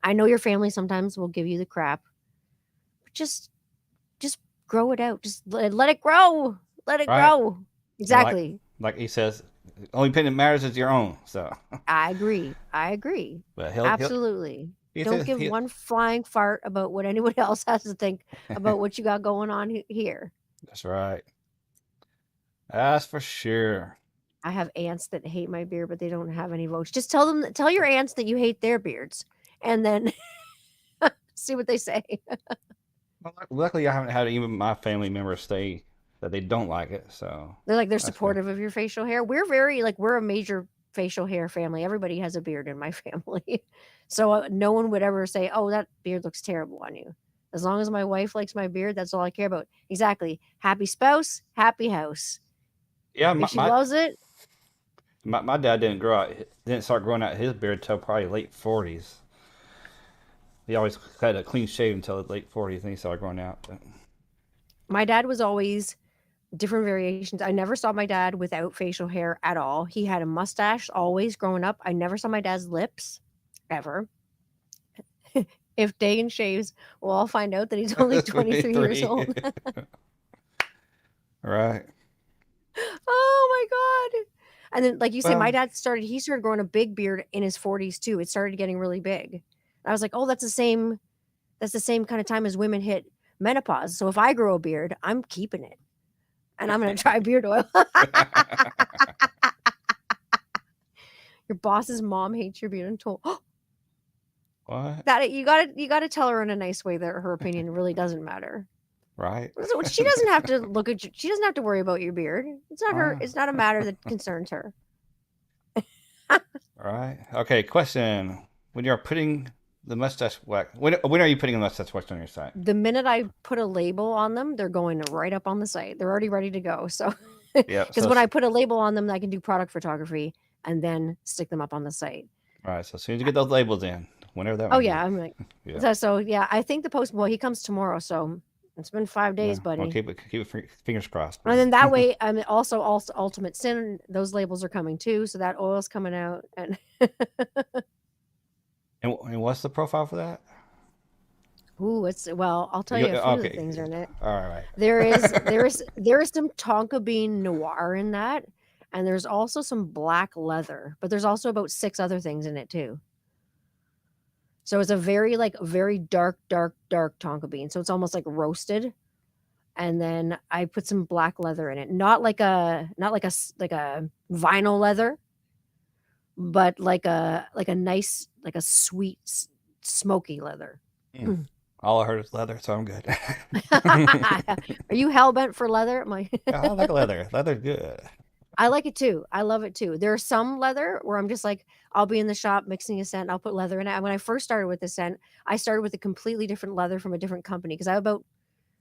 I know your family sometimes will give you the crap. But just grow it out. Just let it grow. Let it Right? grow. And Exactly. like he says, the only opinion that matters is your own. So, I agree. I agree. but Absolutely. he Don't says give one flying fart about what anyone else has to think about what you got going on here. that's right. That's for sure. I have aunts that hate my beard, but they don't have any votes. Just tell your aunts that you hate their beards, and then see what they say. Well, luckily, I haven't had even my family members say that they don't like it. So They're that's good. supportive of your facial hair. We're very we're a major facial hair family. Everybody has a beard in my family, so no one would ever say, "Oh, that beard looks terrible on you." As long as my wife likes my beard, that's all I care about. Exactly. Happy spouse, happy house. Yeah, If she loves it, my dad didn't start growing out his beard till probably late 40s. He always had a clean shave until the late 40s, and he started growing out. But my dad was always different variations. I never saw my dad without facial hair at all. He had a mustache always growing up. I never saw my dad's lips ever. If Dagan shaves, we'll all find out that he's only 23 years old. Right. Oh my god. And then like you say, my Well, dad he started growing a big beard in his 40s too. It started getting really big. And I was like, "Oh, that's the same kind of time as women hit menopause. So if I grow a beard, I'm keeping it. And I'm going to try beard oil." Your boss's mom hates your beard and told what? that you got to tell her in a nice way that her opinion really doesn't matter. Right. She doesn't have to look at you. She doesn't have to worry about your beard. It's not her. Ah. It's not a matter that concerns her. Right. Okay. Question: when you're putting the mustache wax, when are you putting the mustache wax on your site? The minute I put a label on them, they're going right up on the site. They're already ready to go. So, Yeah. because when I put a label on them, I can do product photography and then stick them up on the site. All right. So as soon as you get those labels in, whenever that. Oh yeah, I'm like, yeah. so yeah. I think the post. Well, he comes tomorrow, so it's been 5 days, Yeah. buddy. Well, keep it fingers crossed. And then that way, I mean, also Ultimate Sin. Those labels are coming too, so that oil's coming out. And and what's the profile for that? ooh, I'll tell you a few of the things are in it. All right. There is some Tonka bean noir in that, and there's also some black leather, but there's also about 6 other things in it too. So it's a very dark Tonka bean. So it's almost like roasted. And then I put some black leather in it. Not like a vinyl leather, but like a nice, like a sweet smoky leather. All I heard is leather, so I'm good. Are you hell-bent for leather? I like leather. Leather's good. I like it too. I love it too. There's some leather where I'm just like, I'll be in the shop mixing a scent. I'll put leather in it. And when I first started with the scent, I started with a completely different leather from a different company because I have about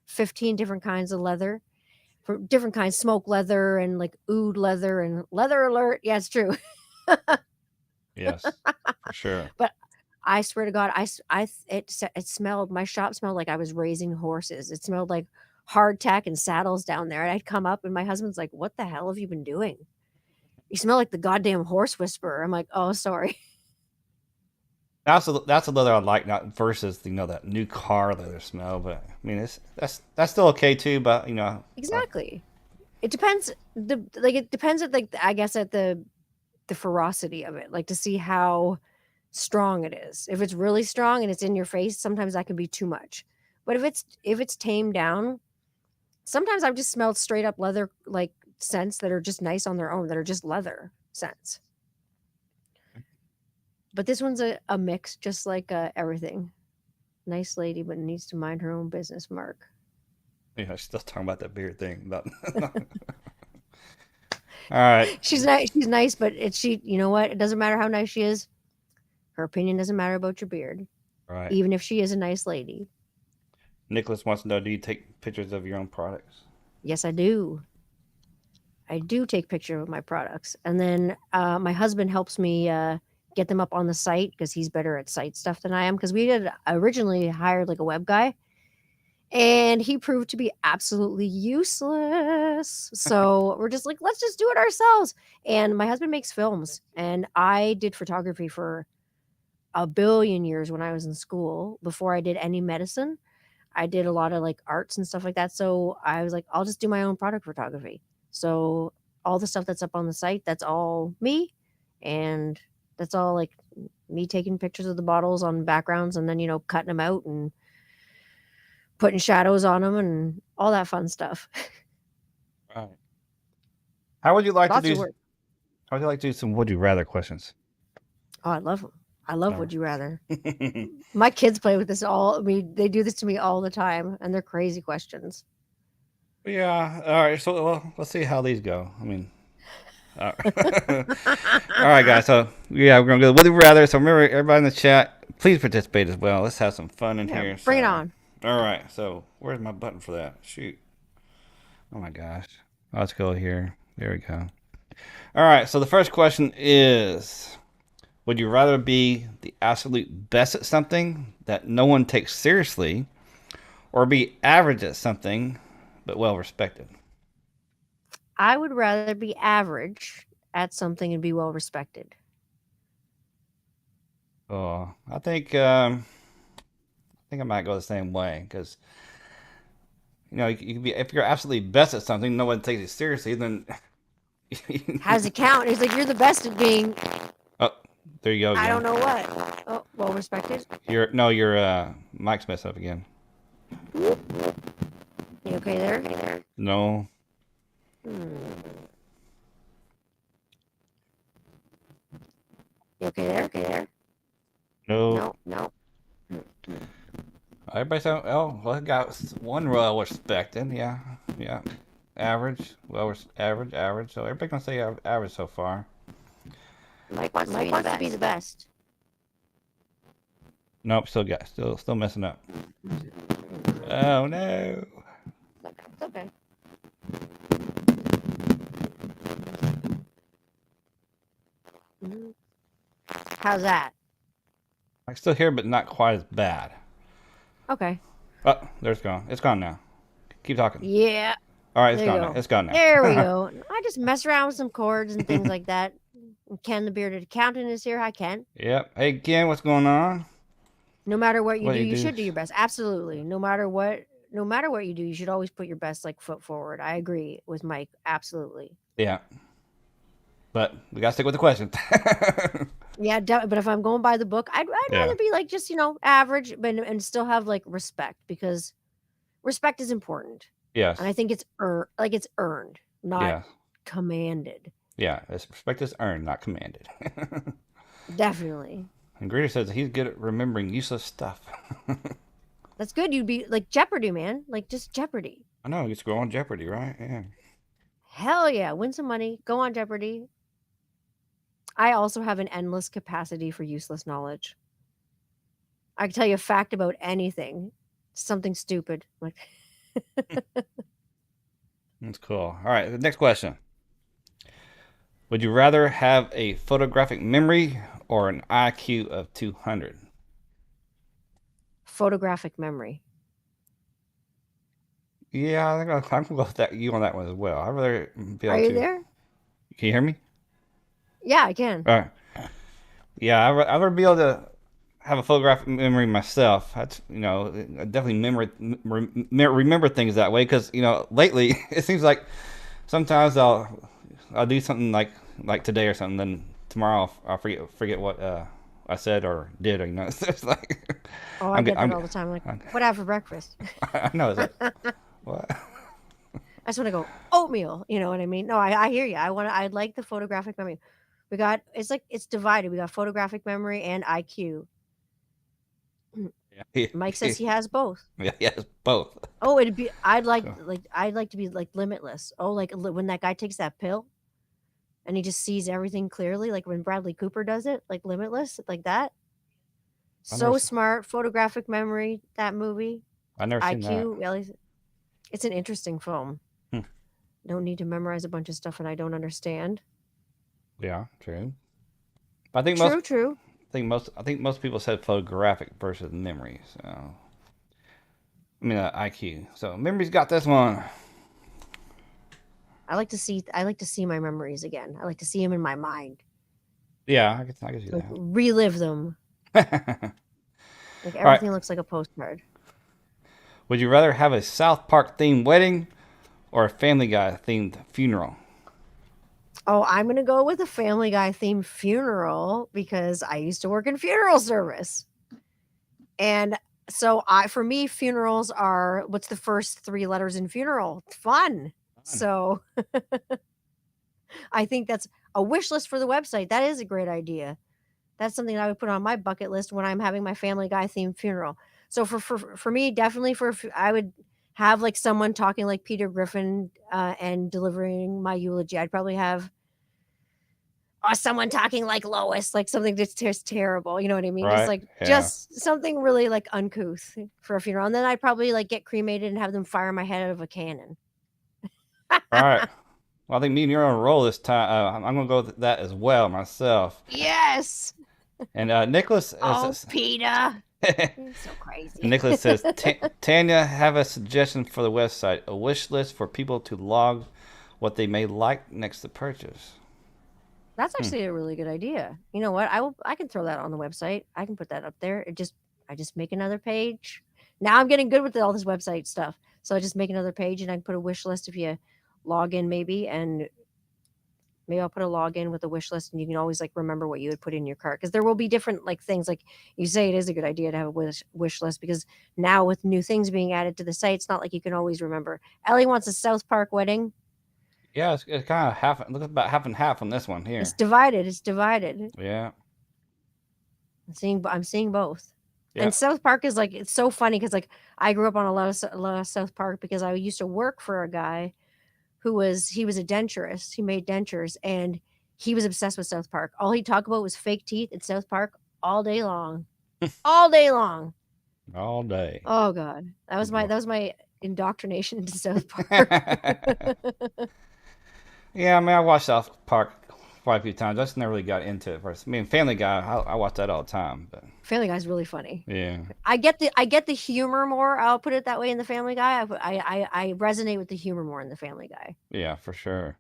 15 different kinds of leather, for different kinds, smoke leather and like oud leather and leather alert. Yeah, it's true. Yes, for sure. But I swear to God, it smelled, my shop smelled like I was raising horses. It smelled like hardtack and saddles down there. And I'd come up and my husband's like, "What the hell have you been doing? You smell like the goddamn horse whisperer." I'm like, "Oh, sorry." That's a leather I like, not versus that new car leather smell. But I mean, that's still okay too. But Exactly. It depends. It depends at I guess at the ferocity of it, like to see how strong it is. If it's really strong and it's in your face, sometimes that can be too much. But if it's tamed down, sometimes I've just smelled straight up leather like scents that are just nice on their own, that are just leather scents. But this one's a mix, just like everything. Nice lady, but needs to mind her own business, Mark. Yeah, still talking about that beard thing. But all right, she's nice, but you know what? It doesn't matter how nice she is. Her opinion doesn't matter about your beard, right? Even if she is a nice lady. Nicholas wants to know: do you take pictures of your own products? Yes, I do. I do take pictures of my products, and then my husband helps me get them up on the site because he's better at site stuff than I am. Because we had originally hired like a web guy, and he proved to be absolutely useless. So we're just like, let's just do it ourselves. And my husband makes films, and I did photography for a billion years when I was in school before I did any medicine. I did a lot of like arts and stuff like that. So I was like, I'll just do my own product photography. So all the stuff that's up on the site, that's all me. And that's all like me taking pictures of the bottles on backgrounds and then, cutting them out and putting shadows on them and all that fun stuff. Right. How would you like Lots to of do? work. How would you like to do some would you rather questions? Oh, I love them. I love Oh. Would You Rather. My kids play with this all. I mean, they do this to me all the time, and they're crazy questions. Yeah. All right. So well, let's see how these go. I mean. All right, guys. So yeah, we're gonna go. Would you rather? So remember, everybody in the chat, please participate as well. Let's have some fun in Yeah, here. bring it So, on. all right. So where's my button for that? Shoot. Oh my gosh. Let's go here. There we go. All right. So the first question is: would you rather be the absolute best at something that no one takes seriously, or be average at something but well respected? I would rather be average at something and be well respected. Oh, I think I might go the same way because you can be if you're absolutely best at something, no one takes it seriously. Then How does it count? It's like you're the best at being. oh, there you go again. I don't know what. Oh, well respected. Your mic's messed up again. You okay there? No, You okay there? no. No. Everybody sound well. I got one well respected. Yeah, yeah. Average, average. So everybody gonna say average so far. Mike wants to be the best. Nope, still messing up. Oh no. It's okay. How's that? I can still hear, but not quite as bad. Okay. Oh, there's gone. It's gone now. Keep talking. Yeah. All right, it's There you gone go. now. It's gone now. There we go. I just mess around with some chords and things like that. Ken the bearded accountant is here. Hi, Ken. Yep. Hey, Ken, what's going on? No matter what you What do, do you you do? should do your best. Absolutely. No matter what you do, you should always put your best like foot forward. I agree with Mike. Absolutely. Yeah. But we gotta stick with the question. Yeah, but if I'm going by the book, I'd Yeah. rather be like just average, but and still have like respect because respect is important, Yes. and I think it's earned, not Yeah. commanded. Yeah. Respect is earned, not commanded. Definitely. And Greeter says that he's good at remembering useless stuff. That's good. You'd be like Jeopardy, man. Like just Jeopardy. I know. You just go on Jeopardy, right? Yeah. Hell yeah. Win some money. Go on Jeopardy. I also have an endless capacity for useless knowledge. I can tell you a fact about anything. Something stupid. Like That's cool. All right. The next question. Would you rather have a photographic memory or an IQ of 200? photographic memory. Yeah, I'm gonna go with you on that one as well. I'd rather be able Are you to. there? Can you hear me? Yeah, I can. All right. Yeah, I'd rather be able to have a photographic memory myself. That's I definitely remember things that way because lately it seems like sometimes I'll do something like today or something, then tomorrow I'll forget what I said or did. It's just like Oh, I get that all the time. Like, what I have for breakfast? I know. It's like, what? I just want to go oatmeal. You know what I mean? No, I hear you. I'd like the photographic memory. It's divided. We got photographic memory and IQ. Mike says he has both. Yeah, yes, both. Oh, I'd like to be like limitless. Oh, like when that guy takes that pill and he just sees everything clearly, like when Bradley Cooper does it, like limitless, like that. So smart, photographic memory, that movie. I've never seen that. IQ, well, it's an interesting film. Hmm. Don't need to memorize a bunch of stuff and I don't understand. Yeah, true. I think True. I think most people said photographic versus memory. So, I mean IQ. So memory's got this one. I like to see my memories again. I like to see them in my mind. Yeah, I can see Like that. relive them. Like All right. everything looks like a postcard. Would you rather have a South Park themed wedding or a Family Guy themed funeral? Oh, I'm gonna go with a Family Guy themed funeral because I used to work in funeral service. And so for me, funerals are what's the first 3 letters in funeral? Fun. So I think that's a wish list for the website. That is a great idea. That's something I would put on my bucket list when I'm having my Family Guy themed funeral. So for me, definitely I would have like someone talking like Peter Griffin and delivering my eulogy. I'd probably have someone talking like Lois, like something just terrible. You know what I mean? Just Right. like Yeah. just something really like uncouth for a funeral. And then I'd probably like get cremated and have them fire my head out of a cannon. All right. Well, I think me and you're on a roll this time. I'm going to go with that as well myself. Yes. And Nicholas Oh, is, Peter. You're so crazy. Nicholas says, Tanya, have a suggestion for the website, a wish list for people to log what they may like next to purchase. That's actually a really good idea. You know what? I can throw that on the website. I can put that up there. I just make another page. Now I'm getting good with all this website stuff. So I just make another page and I can put a wish list if you log in maybe, and maybe I'll put a login with a wish list, and you can always like remember what you would put in your cart, because there will be different like things. Like you say, it is a good idea to have a wish list, because now with new things being added to the site, it's not like you can always remember. Ellie wants a South Park wedding. Yeah, it's kind of half. Look about half and half on this one here. It's divided. It's divided. Yeah. I'm seeing both. Yeah. And South Park is like, it's so funny because like I grew up on a lot of South Park because I used to work for a guy he was a denturist. He made dentures, and he was obsessed with South Park. All he'd talk about was fake teeth and South Park all day long. All day long. All day. Oh God. That was my indoctrination into South Park. Yeah, I mean, I watched South Park quite a few times. I just never really got into it first. I mean, Family Guy, I watch that all the time. But Family Guy's really funny. yeah, I get the humor more. I'll put it that way in the Family Guy. I resonate with the humor more in the Family Guy. yeah, for sure.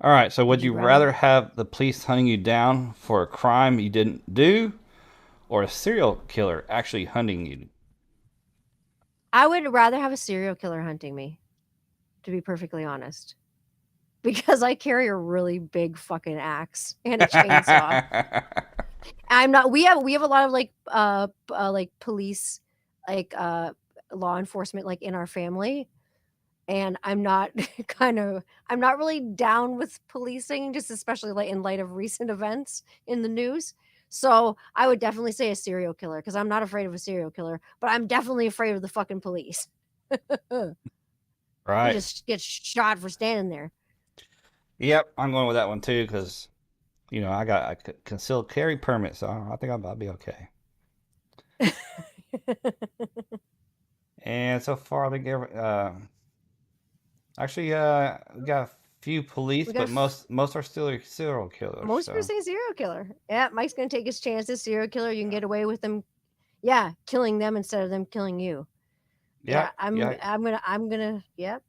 All right, so would you rather have the police hunting you down for a crime you didn't do, or a serial killer actually hunting you? I would rather have a serial killer hunting me, to be perfectly honest, because I carry a really big fucking axe and a chainsaw. I'm not. We have a lot of like police, like law enforcement, like in our family, and I'm not I'm not really down with policing, just especially like in light of recent events in the news. So I would definitely say a serial killer, because I'm not afraid of a serial killer, but I'm definitely afraid of the fucking police. You Right. just get shot for standing there. Yep, I'm going with that one too because I got a concealed carry permit, so I think I'll be okay. And so far, I think actually, we got a few police, but most are still serial killers. Most are saying serial killer. Yeah, Mike's gonna take his chances. Serial killer, you can get away with them. Yeah, killing them instead of them killing you. Yeah, I'm gonna. Yep.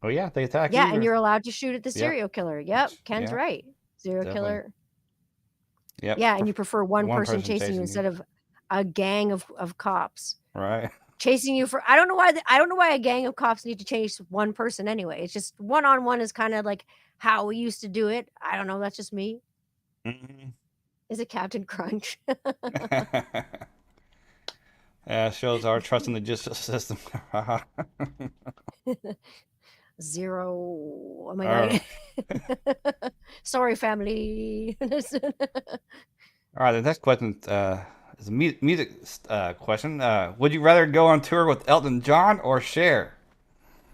Oh yeah, they attack you. Yeah, and you're allowed to shoot at the serial killer. Yep, Ken's Yep. right. Serial Definitely. killer. Yep. Yeah, and you prefer one person person chasing you chasing instead of a gang of cops Right. chasing you for. I don't know why a gang of cops need to chase one person anyway. It's just one-on-one is kind of like how we used to do it. I don't know. That's just me. Mhm. Is it Captain Crunch? Shows our trust in the justice system. Zero. Oh my God. Sorry, family. All right, the next question is a music question. Would you rather go on tour with Elton John or Cher?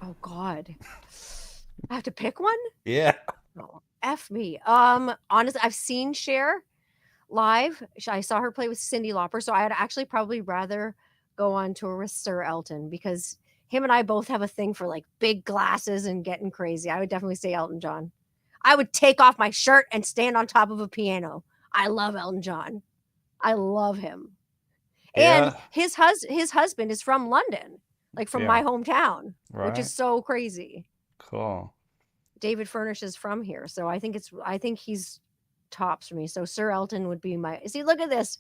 Oh God. I have to pick one? Yeah. Oh, F me. Honestly, I've seen Cher live. I saw her play with Cyndi Lauper, so I'd actually probably rather go on tour with Sir Elton, because him and I both have a thing for like big glasses and getting crazy. I would definitely say Elton John. I would take off my shirt and stand on top of a piano. I love Elton John. I love him. Yeah. And his husband is from London, like from my hometown, which is so crazy. Cool. David Furnish is from here, so I think he's tops for me. So Sir Elton would be my. See, look at this.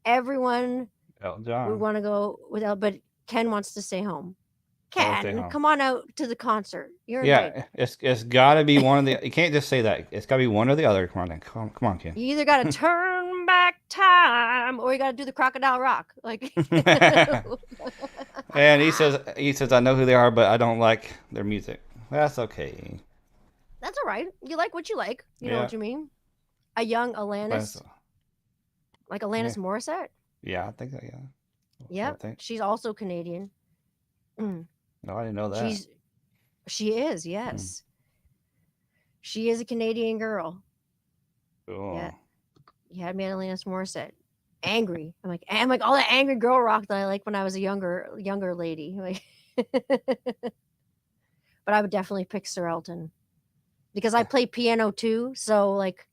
everyone Elton would John. want to go with El, but Ken wants to stay home. I will stay Ken, home. come on out to the concert. You're invited. Yeah, it's got to be one of the. You can't just say that. It's got to be one or the other. Come on, then. Come on, Ken. You either got to turn back time or you got to do the crocodile rock. Like, And he says, I know who they are, but I don't like their music. That's okay. that's all right. You like what you like. You know Yeah. what you mean? A young That's- Alanis, like Alanis Morissette. Yeah, I think that. Yeah. Yeah, I think. she's also Canadian. No, I didn't know that. She is, yes. She is a Canadian girl. Cool. Yeah. You had me at Alanis Morissette. Angry. I'm like all that angry girl rock that I like when I was a younger lady. Like, but I would definitely pick Sir Elton because I play piano too. So like,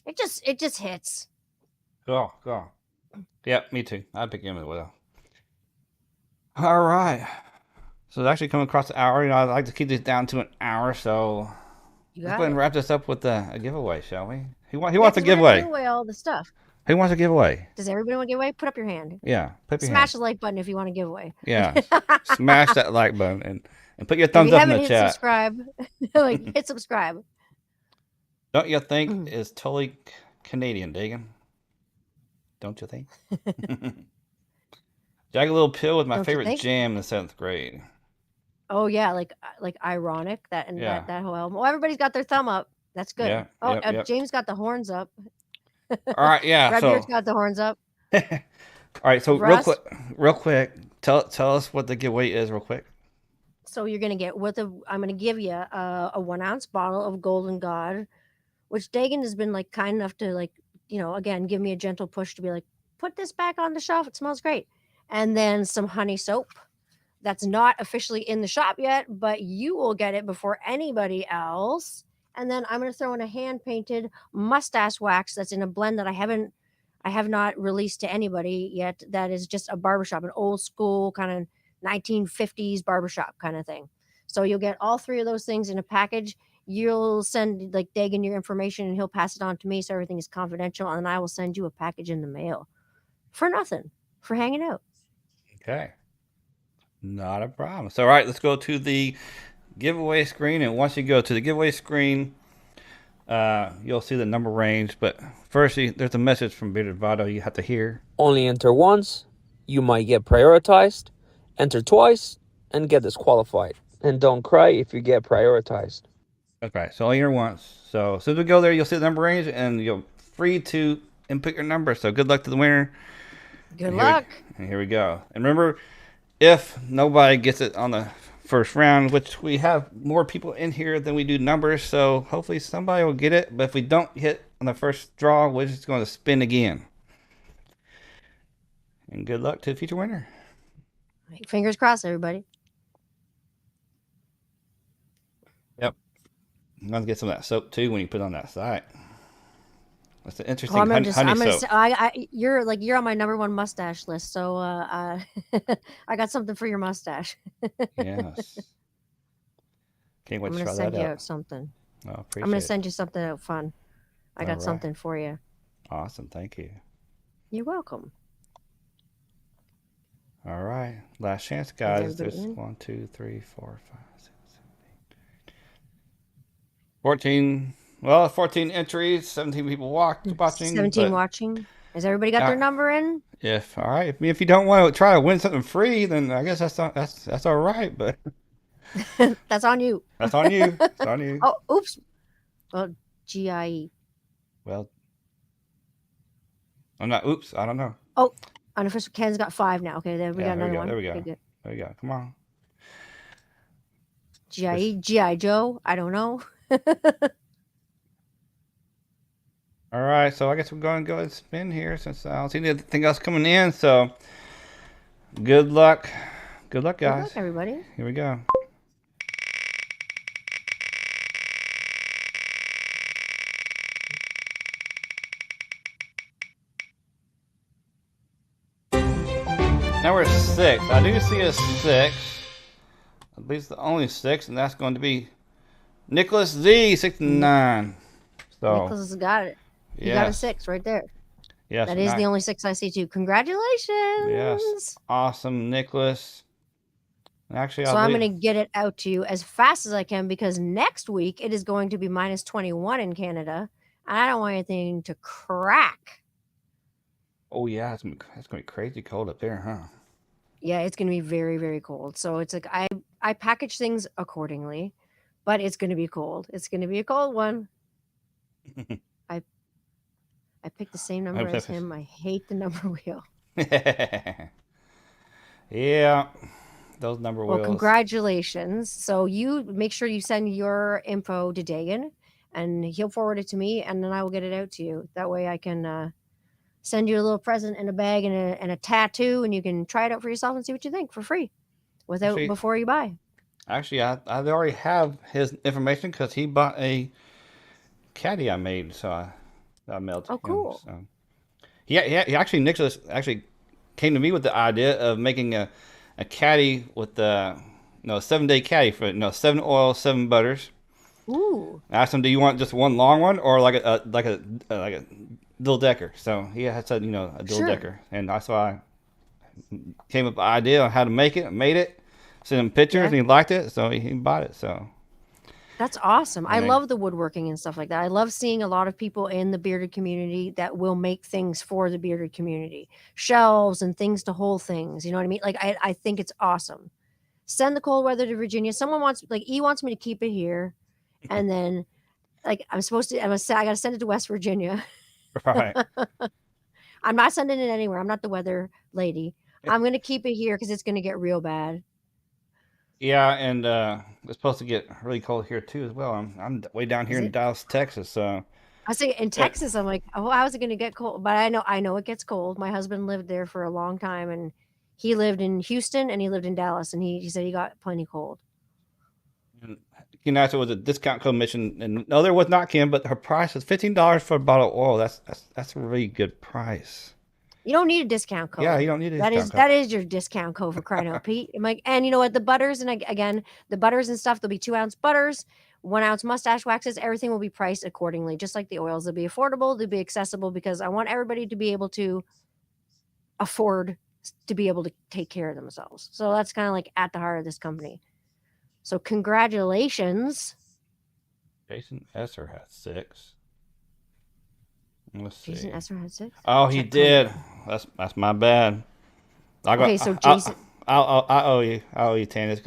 it just hits. Cool. Yeah, me too. I'd pick him as well. All right. So it's actually coming across the hour. You know, I'd like to keep this down to an hour. So You let's got go ahead and it. wrap this up with a giveaway, shall we? He wants a 'cause we're gonna giveaway. give away all the stuff. Who wants a giveaway? Does everybody want to give away? Put up your hand. Yeah, put your Smash hand. the like button if you want to give away. Yeah, smash that like button and put your If thumbs you up in haven't the hit chat. subscribe, like hit subscribe. Don't you think it's totally Canadian, Dagan? Don't you think? Jagged Little Pill was my Don't you favorite think? jam in the 7th grade. Oh yeah, like ironic that and Yeah. that whole album. Oh, everybody's got their thumb up. That's good. Yeah, Oh, yep. James got the horns up. All right, yeah. Redbeard's So, got the horns up. all right. So Russ? real quick, tell us what the giveaway is, real quick. So you're gonna get I'm gonna give you a 1 ounce bottle of Golden God, which Dagan has been like kind enough to like, again, give me a gentle push to be like, put this back on the shelf. It smells great. And then some honey soap. That's not officially in the shop yet, but you will get it before anybody else. And then I'm going to throw in a hand painted mustache wax that's in a blend that I have not released to anybody yet. That is just a barbershop, an old school kind of 1950s barbershop kind of thing. So you'll get all 3 of those things in a package. You'll send like Dagan your information and he'll pass it on to me. So everything is confidential. And I will send you a package in the mail for nothing, for hanging out. Okay. Not a problem. So, all right, let's go to the giveaway screen. And once you go to the giveaway screen, you'll see the number range. But first, there's a message from Bearded Vado you have to hear. Only enter once, you might get prioritized. Enter twice and get disqualified. And don't cry if you get prioritized. Okay, so only here once. So as soon as we go there, you'll see the number range, and you're free to input your number. So good luck to the winner. Good luck. And here we go. And remember, if nobody gets it on the first round, which we have more people in here than we do numbers, so hopefully somebody will get it. But if we don't hit on the first draw, we're just going to spin again. And good luck to the future winner. Fingers crossed, everybody. Yep. I'm going to get some of that soap too when you put it on that side. That's an interesting honey soap. You're on my number 1 mustache list, so I got something for your mustache. Yes. Can't wait I'm to gonna try send that you out. out something. Oh, appreciate I'm gonna it. send you something out fun. I got All right. something for you. Awesome. Thank you. You're welcome. All right. Last chance, guys. everybody There's in? 1, 2, 3, 4, 5, 6, 7, 8, 14. Well, 14 entries, 17 people watching. 17 watching. Has everybody got their number in? All right. If you don't want to try to win something free, then I guess that's all right. But That's on you. that's on you. It's on you. Oh, oops. Well, GIE. Well, I'm not. Oops. I don't know. Oh, unofficial. Ken's got 5 now. Okay, there we got another one. There we go. Okay, good. There we go. Come on. GIE, GI Joe. I don't know. All right, so I guess we're going to go ahead and spin here since I don't see anything else coming in. So, good luck. Good luck, guys. Good luck, everybody. Here we go. Now we're 6. I do see a 6. At least the only 6, and that's going to be Nicholas Z69. So Nicholas has got it. You got a 6 right there. Yes, That is the only 6 I see too. yes, Congratulations. awesome, Nicholas. Actually, So I'll I'm leave. going to get it out to you as fast as I can because next week it is going to be minus 21 in Canada. I don't want anything to crack. Oh yeah, it's gonna be crazy cold up there, huh? Yeah, it's going to be very, very cold. So it's like I package things accordingly, but it's going to be cold. It's going to be a cold one. I I picked the same number as him. I hate the number wheel. Yeah, those number Well, wheels. congratulations. So you make sure you send your info to Dagan and he'll forward it to me and then I will get it out to you. That way I can send you a little present in a bag and a tattoo and you can try it out for yourself and see what you think for free before you buy. Actually, I already have his information because he bought a caddy I made, so I mailed to Oh, him. cool. So he actually Nicholas actually came to me with the idea of making a caddy with the 7-day caddy for 7 oils, 7 butters. Ooh. I asked him, "Do you want just one long one or like a double decker?" So he had said, a double decker, and that's why I came up with the idea on how to make it. I made it, sent him pictures, and he liked it, so he bought it. So That's awesome. I then, love the woodworking and stuff like that. I love seeing a lot of people in the bearded community that will make things for the bearded community, shelves and things to hold things. You know what I mean? Like, I think it's awesome. Send the cold weather to Virginia. Someone wants, like, E wants me to keep it here. And then, like, I got to send it to West Virginia. right. I'm not sending it anywhere. I'm not the weather lady. I'm going to keep it here because it's going to get real bad. Yeah, and it's supposed to get really cold here too as well. I'm way down here in Dallas, Texas. So I was thinking in Texas, I'm like, oh, how is it going to get cold? But I know it gets cold. My husband lived there for a long time, and he lived in Houston and he lived in Dallas, and he said he got plenty cold. and Kim asked was a discount code mission, and no, there was not, Kim, but her price was $15 for a bottle of oil. That's a really good price. You don't need a discount code. Yeah, you don't need a discount code. That is your discount code for crying out, Pete. I'm like, and you know what? The butters and again, the butters and stuff. There'll be 2-ounce butters, 1-ounce mustache waxes. Everything will be priced accordingly, just like the oils. They'll be affordable. They'll be accessible because I want everybody to be able to afford to be able to take care of themselves. So that's kind of like at the heart of this company. So congratulations. Jason Esser had 6. Let's see. Jason Esser had 6. Oh, he did. That's my bad. Okay, so Jason, I owe you. I owe you, Tanya.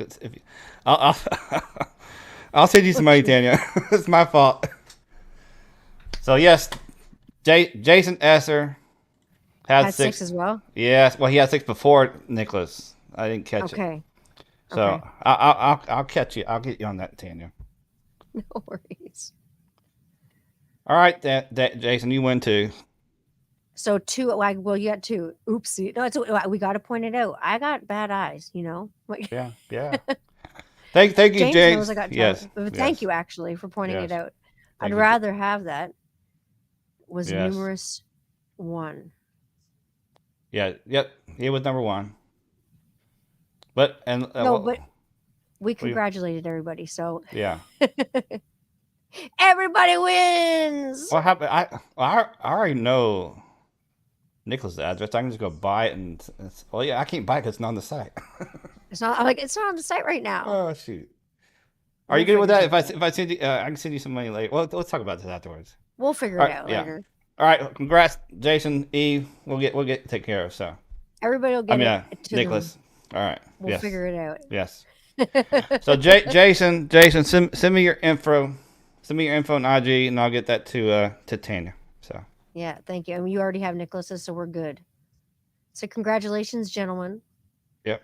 I'll I'll send you some money, Tanya. It's my fault. So yes, Jason Esser had 6 as well. Yes, well he had 6 before Nicholas. I didn't catch it. Okay. So Okay. I'll catch you. I'll get you on that, Tanya. No worries. All right, Jason, you win too. So 2, well, you got 2. Oopsie. No, we got to point it out. I got bad eyes, you know. Yeah. Thank you, James James. knows I got Yes. Thank you actually for pointing it out. I'd you. rather have that. Was Yes. numerous 1. Yeah. Yep. He was number 1. But but we congratulated everybody. So yeah. everybody wins. What happened? I already know Nicholas' address. I can just go buy it, and I can't buy it because it's not on the site. It's not. I'm like, it's not on the site right now. Oh shoot! Are you good with that? If I send you, I can send you some money later. Well, let's talk about this afterwards. We'll figure it out later. All right. Congrats, Jason. E. We'll get taken care of. So everybody will get it. To Nicholas. Them. All right. We'll figure it out. Yes. So Jason, send me your info. Send me your info on IG, and I'll get that to Tanya. So. Yeah, thank you. I mean, you already have Nicholas's, so we're good. So congratulations, gentlemen. Yep.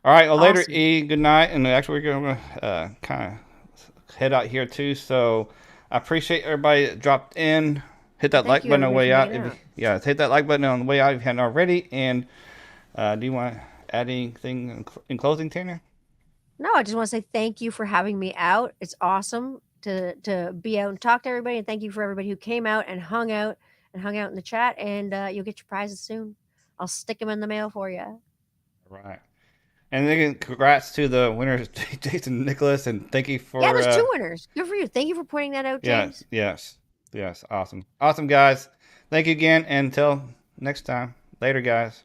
All right. Well, later, Awesome. E. Good night. And actually, we're going to kind of head out here too. So I appreciate everybody that dropped in. Hit that like button on the way out. Hit that like button on the way out if you hadn't already. And do you want to add anything in closing, Tanya? No, I just want to say thank you for having me out. It's awesome to be out and talk to everybody, and thank you for everybody who came out and hung out in the chat. And you'll get your prizes soon. I'll stick them in the mail for you. All right. And then congrats to the winners, Jason and Nicholas, and thank you for there's 2 winners. Good for you. Thank you for pointing that out, James. Yes. Awesome, guys. Thank you again. And until next time. Later, guys.